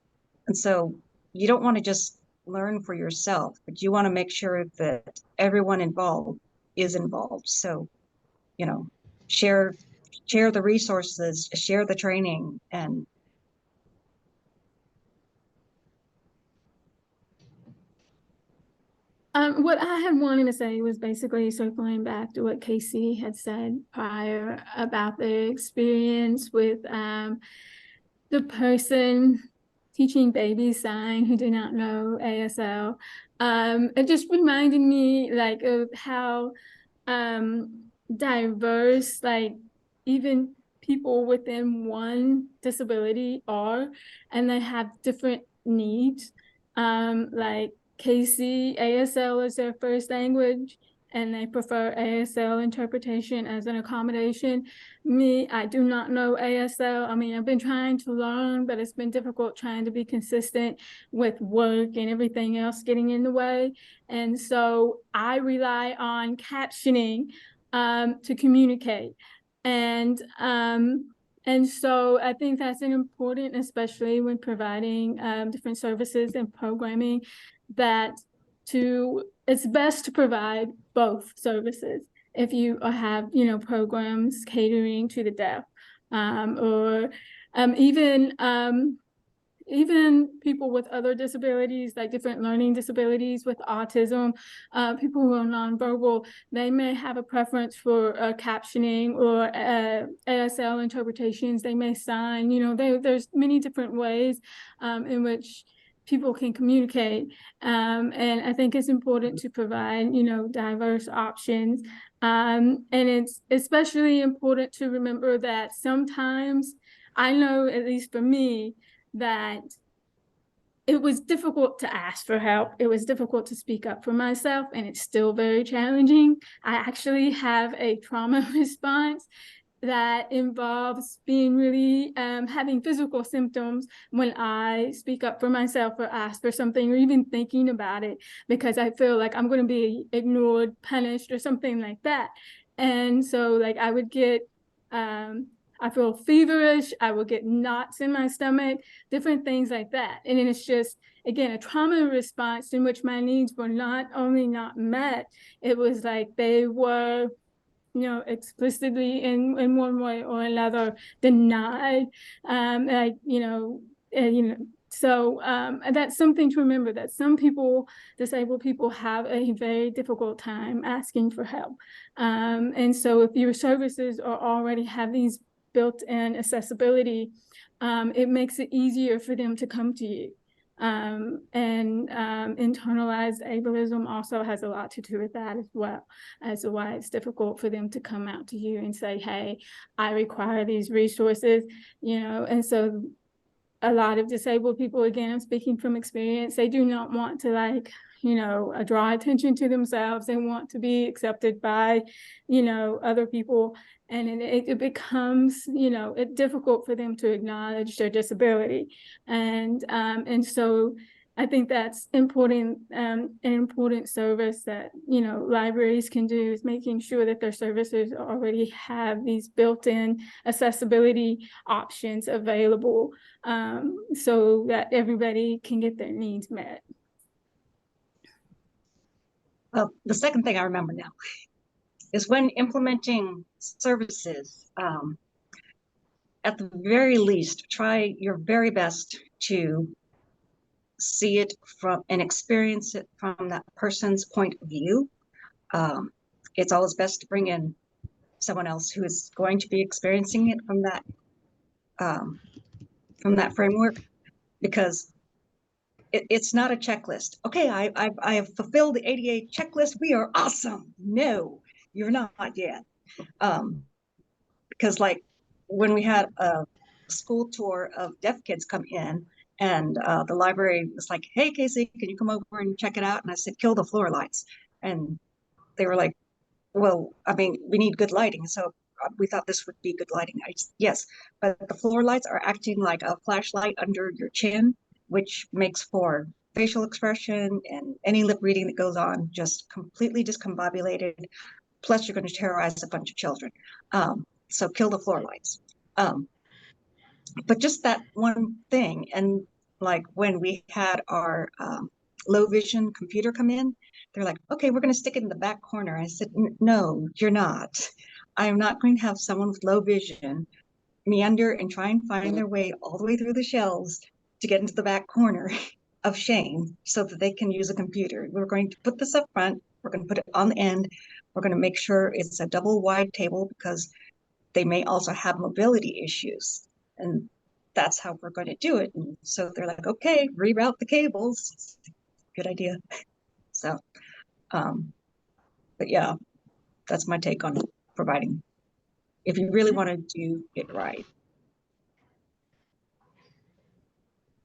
so you don't want to just learn for yourself, but you want to make sure that everyone involved is involved. So, you know, share the resources, share the training, and What I had wanted to say was basically circling back to what Casey had said prior about the experience with the person teaching baby sign who do not know ASL. It just reminded me like of how diverse like even people within one disability are, and they have different needs. Like Casey, ASL is their first language, and they prefer ASL interpretation as an accommodation. Me, I do not know ASL. I mean, I've been trying to learn, but it's been difficult trying to be consistent with work and everything else getting in the way. And so I rely on captioning to communicate. And so I think that's an important, especially when providing different services and programming, that it's best to provide both services. If you have, programs catering to the deaf, or even people with other disabilities, like different learning disabilities with autism, people who are nonverbal, they may have a preference for captioning or ASL interpretations. They may sign, there's many different ways in which people can communicate. And I think it's important to provide, diverse options. And it's especially important to remember that sometimes, I know, at least for me, that it was difficult to ask for help. It was difficult to speak up for myself, and it's still very challenging. I actually have a trauma response that involves being really having physical symptoms when I speak up for myself or ask for something, or even thinking about it, because I feel like I'm going to be ignored, punished, or something like that. And so like I would get I feel feverish, I will get knots in my stomach, different things like that. And then it's just, again, a trauma response in which my needs were not only not met, it was like they were, explicitly in one way or another denied. So that's something to remember, that some people, disabled people, have a very difficult time asking for help. And so if your services are already have these built-in accessibility, it makes it easier for them to come to you. Internalized ableism also has a lot to do with that as well, as to why it's difficult for them to come out to you and say, hey, I require these resources, and so a lot of disabled people, again, I'm speaking from experience, they do not want to draw attention to themselves. They want to be accepted by, other people. And it becomes, difficult for them to acknowledge their disability. And so I think that's important, an important service that, libraries can do, is making sure that their services already have these built-in accessibility options available, so that everybody can get their needs met. Well, the second thing I remember now is when implementing services, at the very least, try your very best to see it from and experience it from that person's point of view. It's always best to bring in someone else who is going to be experiencing it from that framework, because it's not a checklist. Okay, I have fulfilled the ADA checklist. We are awesome. No, you're not yet. Because like when we had a school tour of deaf kids come in, and the library was like, hey, Casey, can you come over and check it out? And I said, kill the floor lights. And they were like, well, I mean, we need good lighting. So we thought this would be good lighting. Yes, but the floor lights are acting like a flashlight under your chin, which makes for facial expression, and any lip reading that goes on just completely discombobulated. Plus, you're going to terrorize a bunch of children. So kill the floor lights. But just that one thing. And like when we had our low vision computer come in, they're like, okay, we're going to stick it in the back corner. I said, no, you're not. I am not going to have someone with low vision meander and try and find their way all the way through the shelves to get into the back corner of shame so that they can use a computer. We're going to put this up front. We're going to put it on the end. We're going to make sure it's a double wide table, because they may also have mobility issues. And that's how we're going to do it. And so they're like, okay, reroute the cables. Good idea. So, but yeah, that's my take on providing, if you really want to do it right.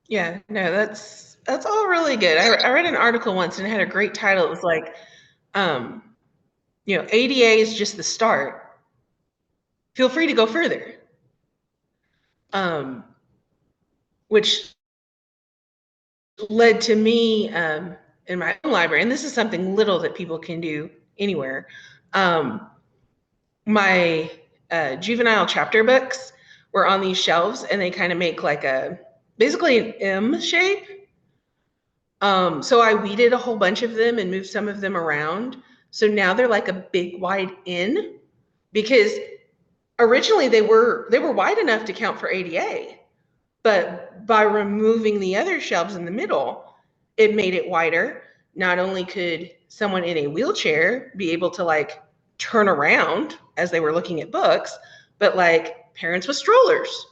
Yeah, no, that's all really good. I read an article once and it had a great title. It was like, ADA is just the start. Feel free to go further. Which led to me in my own library, and this is something little that people can do anywhere. My juvenile chapter books were on these shelves, and they kind of make like basically an M shape. So I weeded a whole bunch of them and moved some of them around. So now they're like a big wide N, because originally they were wide enough to count for ADA. But by removing the other shelves in the middle, it made it wider. Not only could someone in a wheelchair be able to like turn around as they were looking at books, but like parents with strollers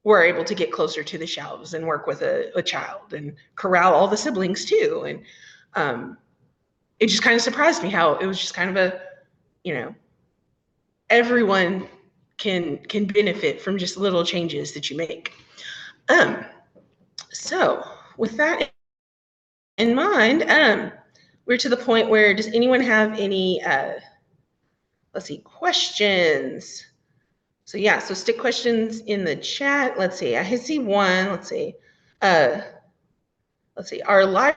were able to get closer to the shelves and work with a child and corral all the siblings too. And it just kind of surprised me how it was just kind of everyone can benefit from just little changes that you make. So with that in mind, we're to the point where, does anyone have any, questions? So yeah, so stick questions in the chat. Let's see, I see one, let's see. Our library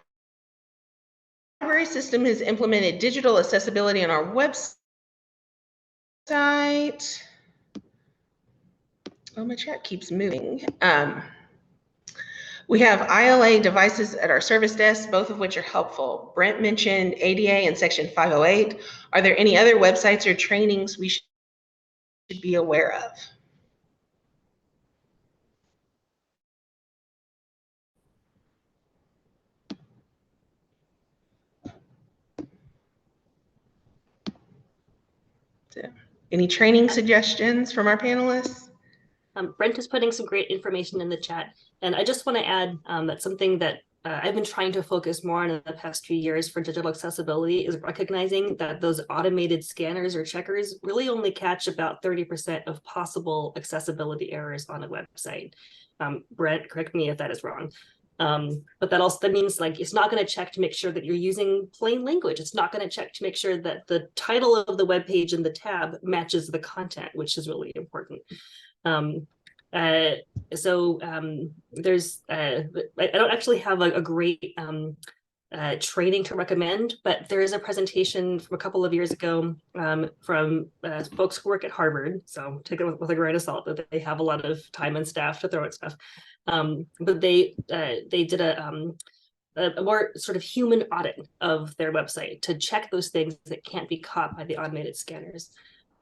system has implemented digital accessibility on our website. Oh, my chat keeps moving. We have ILA devices at our service desk, both of which are helpful. Brent mentioned ADA and Section 508. Are there any other websites or trainings we should be aware of? So, any training suggestions from our panelists? Brent is putting some great information in the chat. And I just want to add that something that I've been trying to focus more on in the past few years for digital accessibility is recognizing that those automated scanners or checkers really only catch about 30% of possible accessibility errors on a website. Brent, correct me if that is wrong. But that means like it's not going to check to make sure that you're using plain language. It's not going to check to make sure that the title of the web page and the tab matches the content, which is really important. There's I don't actually have a great training to recommend, but there is a presentation from a couple of years ago from folks who work at Harvard. So take it with a grain of salt that they have a lot of time and staff to throw at stuff. But they did a more sort of human audit of their website to check those things that can't be caught by the automated scanners.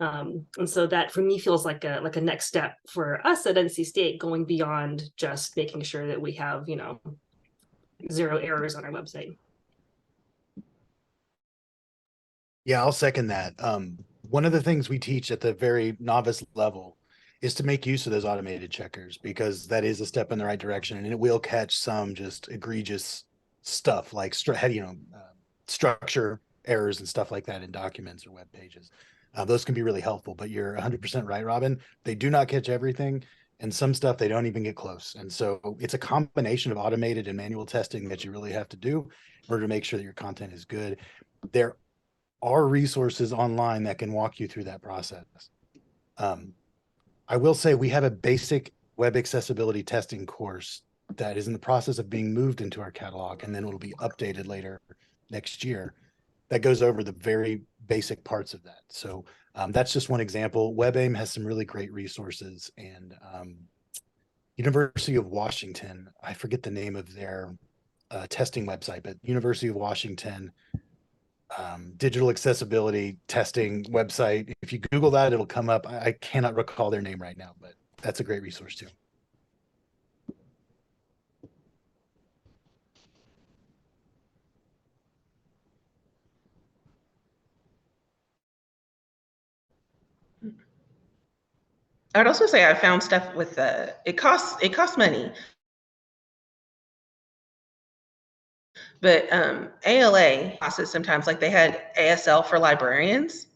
And so that for me feels like a next step for us at NC State, going beyond just making sure that we have, zero errors on our website. Yeah, I'll second that. One of the things we teach at the very novice level is to make use of those automated checkers, because that is a step in the right direction, and it will catch some just egregious stuff like structure errors and stuff like that in documents or web pages. Those can be really helpful, but you're 100% right, Robin. They do not catch everything, and some stuff they don't even get close. And so it's a combination of automated and manual testing that you really have to do in order to make sure that your content is good. There are resources online that can walk you through that process. I will say we have a basic web accessibility testing course that is in the process of being moved into our catalog, and then it'll be updated later next year. That goes over the very basic parts of that. So that's just one example. WebAIM has some really great resources, and University of Washington, I forget the name of their testing website, but University of Washington digital accessibility testing website. If you Google that, it'll come up. I cannot recall their name right now, but that's a great resource too. I would also say I found stuff with it costs money. But ALA classes sometimes, like they had ASL for librarians.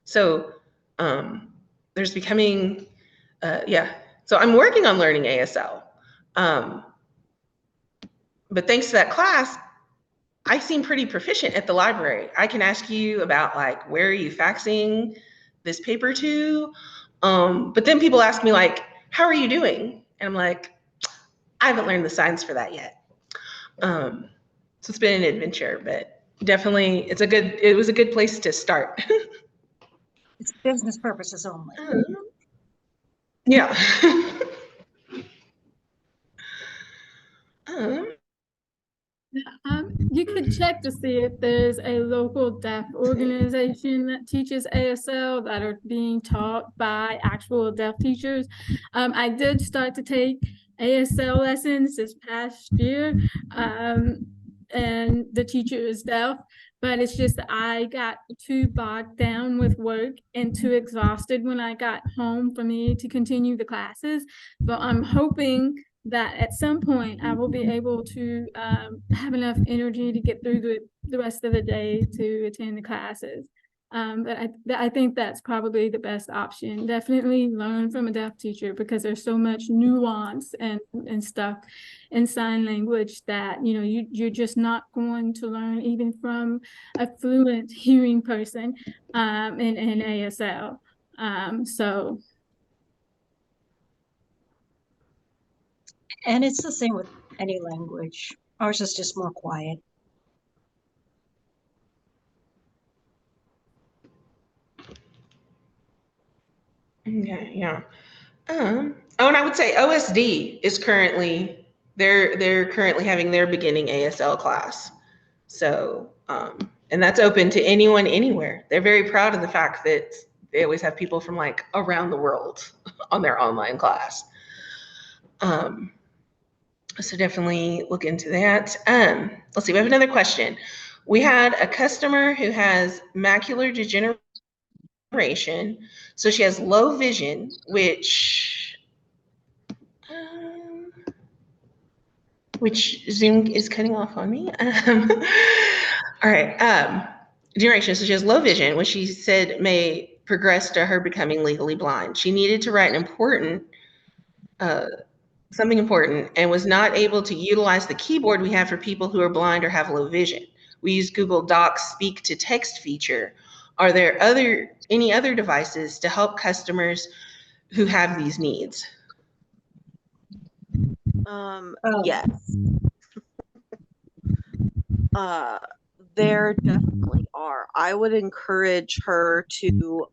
So there's becoming, yeah. So I'm working on learning ASL. But thanks to that class, I seem pretty proficient at the library. I can ask you about like, where are you faxing this paper to? But then people ask me like, how are you doing? And I'm like, I haven't learned the signs for that yet. So it's been an adventure, but definitely it was a good place to start. It's business purposes only. Yeah. um, You could check to see if there's a local deaf organization that teaches ASL that are being taught by actual deaf teachers. I did start to take ASL lessons this past year, and the teacher is deaf, but it's just that I got too bogged down with work and too exhausted when I got home for me to continue the classes. But I'm hoping that at some point I will be able to have enough energy to get through the rest of the day to attend the classes. But I think that's probably the best option. Definitely learn from a deaf teacher, because there's so much nuance and stuff in sign language that you're just not going to learn even from a fluent hearing person in ASL. So. And it's the same with any language. Ours is just more quiet. yeah. Oh, and I would say OSD is currently they're currently having their beginning ASL class. So and that's open to anyone anywhere. They're very proud of the fact that they always have people from like around the world on their online class. So definitely look into that. Let's see, we have another question. We had a customer who has macular degeneration. So she has low vision, which Zoom is cutting off on me. All right. Degeneration. So she has low vision, which she said may progress to her becoming legally blind. She needed to write something important, and was not able to utilize the keyboard we have for people who are blind or have low vision. We use Google Docs speak to text feature. Are there any other devices to help customers who have these needs? Yes. There definitely are. I would encourage her to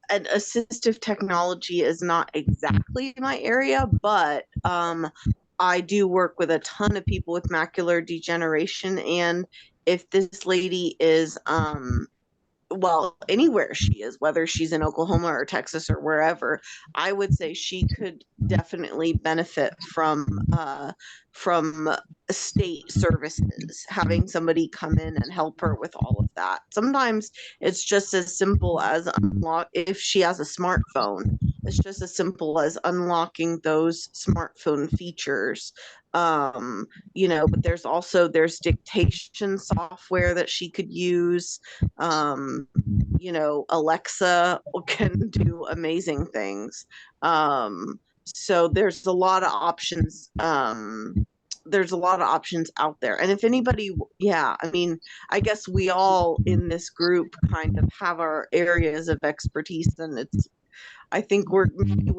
and assistive technology is not exactly my area, but I do work with a ton of people with macular degeneration, and if this lady is well, anywhere she is, whether she's in Oklahoma or Texas or wherever, I would say she could definitely benefit from state services, having somebody come in and help her with all of that. Sometimes it's just as simple as if she has a smartphone, it's just as simple as unlocking those smartphone features. But there's dictation software that she could use. Alexa can do amazing things. So there's a lot of options. There's a lot of options out there. And if anybody, I guess we all in this group kind of have our areas of expertise, and I think we're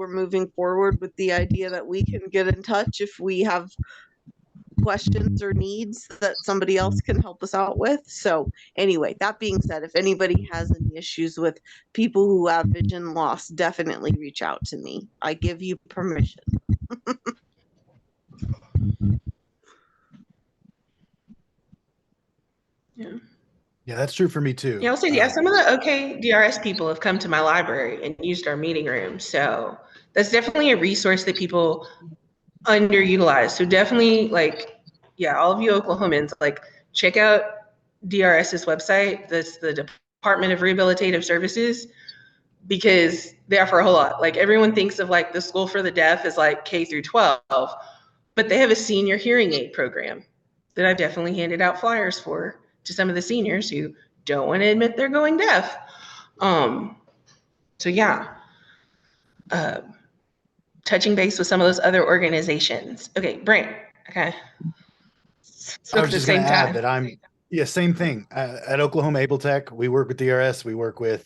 moving forward with the idea that we can get in touch if we have questions or needs that somebody else can help us out with. So anyway, that being said, if anybody has any issues with people who have vision loss, definitely reach out to me. I give you permission. Yeah, that's true for me too. Yeah, I'll say, some of the DRS people have come to my library and used our meeting room. So that's definitely a resource that people underutilize. So definitely all of you Oklahomans, check out DRS's website. That's the Department of Rehabilitative Services. because they offer a whole lot. Like everyone thinks of like the School for the Deaf as like K through 12, but they have a senior hearing aid program that I've definitely handed out flyers for to some of the seniors who don't want to admit they're going deaf. So yeah, touching base with some of those other organizations. Okay, Brent. Okay. I was just going to add that same thing. At Oklahoma Able Tech, we work with DRS. We work with,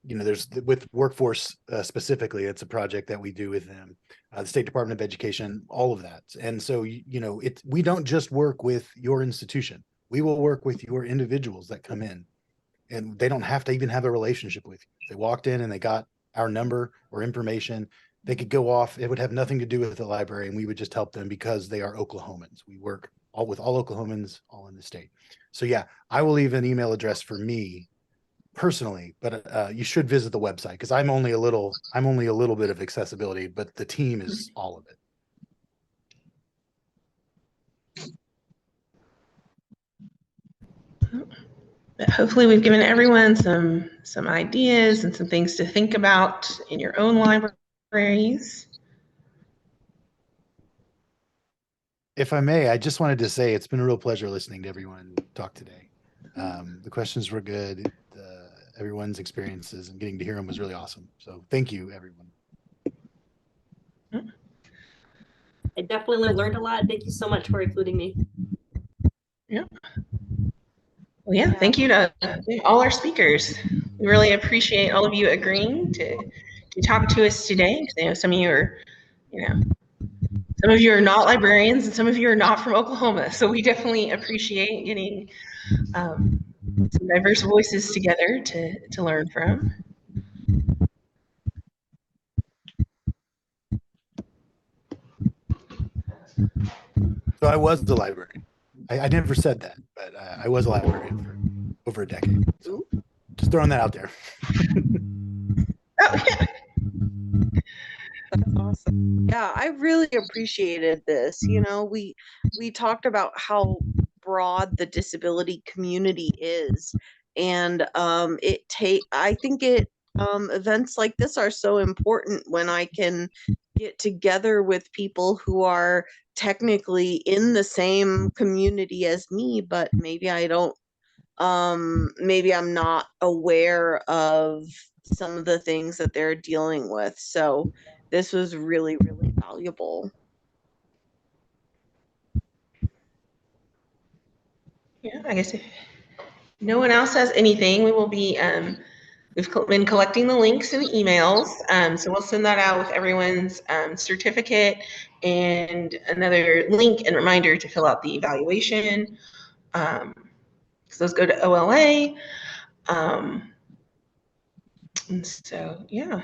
there's with workforce specifically. It's a project that we do with them, the State Department of Education, all of that. And so, we don't just work with your institution. We will work with your individuals that come in, and they don't have to even have a relationship with you. They walked in and they got our number or information. They could go off. It would have nothing to do with the library, and we would just help them because they are Oklahomans. We work with all Oklahomans, all in the state. So yeah, I will leave an email address for me personally, but you should visit the website because I'm only a little bit of accessibility, but the team is all of it. But hopefully we've given everyone some ideas and some things to think about in your own libraries. If I may, I just wanted to say it's been a real pleasure listening to everyone talk today. The questions were good. Everyone's experiences and getting to hear them was really awesome. So thank you, everyone. I definitely learned a lot. Thank you so much for including me. Yeah. Well, yeah, thank you to all our speakers. We really appreciate all of you agreeing to talk to us today. I know some of you are, some of you are not librarians and some of you are not from Oklahoma. So we definitely appreciate getting some diverse voices together to learn from. So I was the librarian. I never said that, but I was a librarian for over a decade. So just throwing that out there. Oh, yeah. That's awesome. Yeah, I really appreciated this. We talked about how broad the disability community is, and I think events like this are so important when I can get together with people who are technically in the same community as me, but maybe maybe I'm not aware of some of the things that they're dealing with. So this was really, really valuable. Yeah, I guess if no one else has anything, we will be, we've been collecting the links and the emails. So we'll send that out with everyone's certificate and another link and reminder to fill out the evaluation. So those go to OLA. And so, yeah.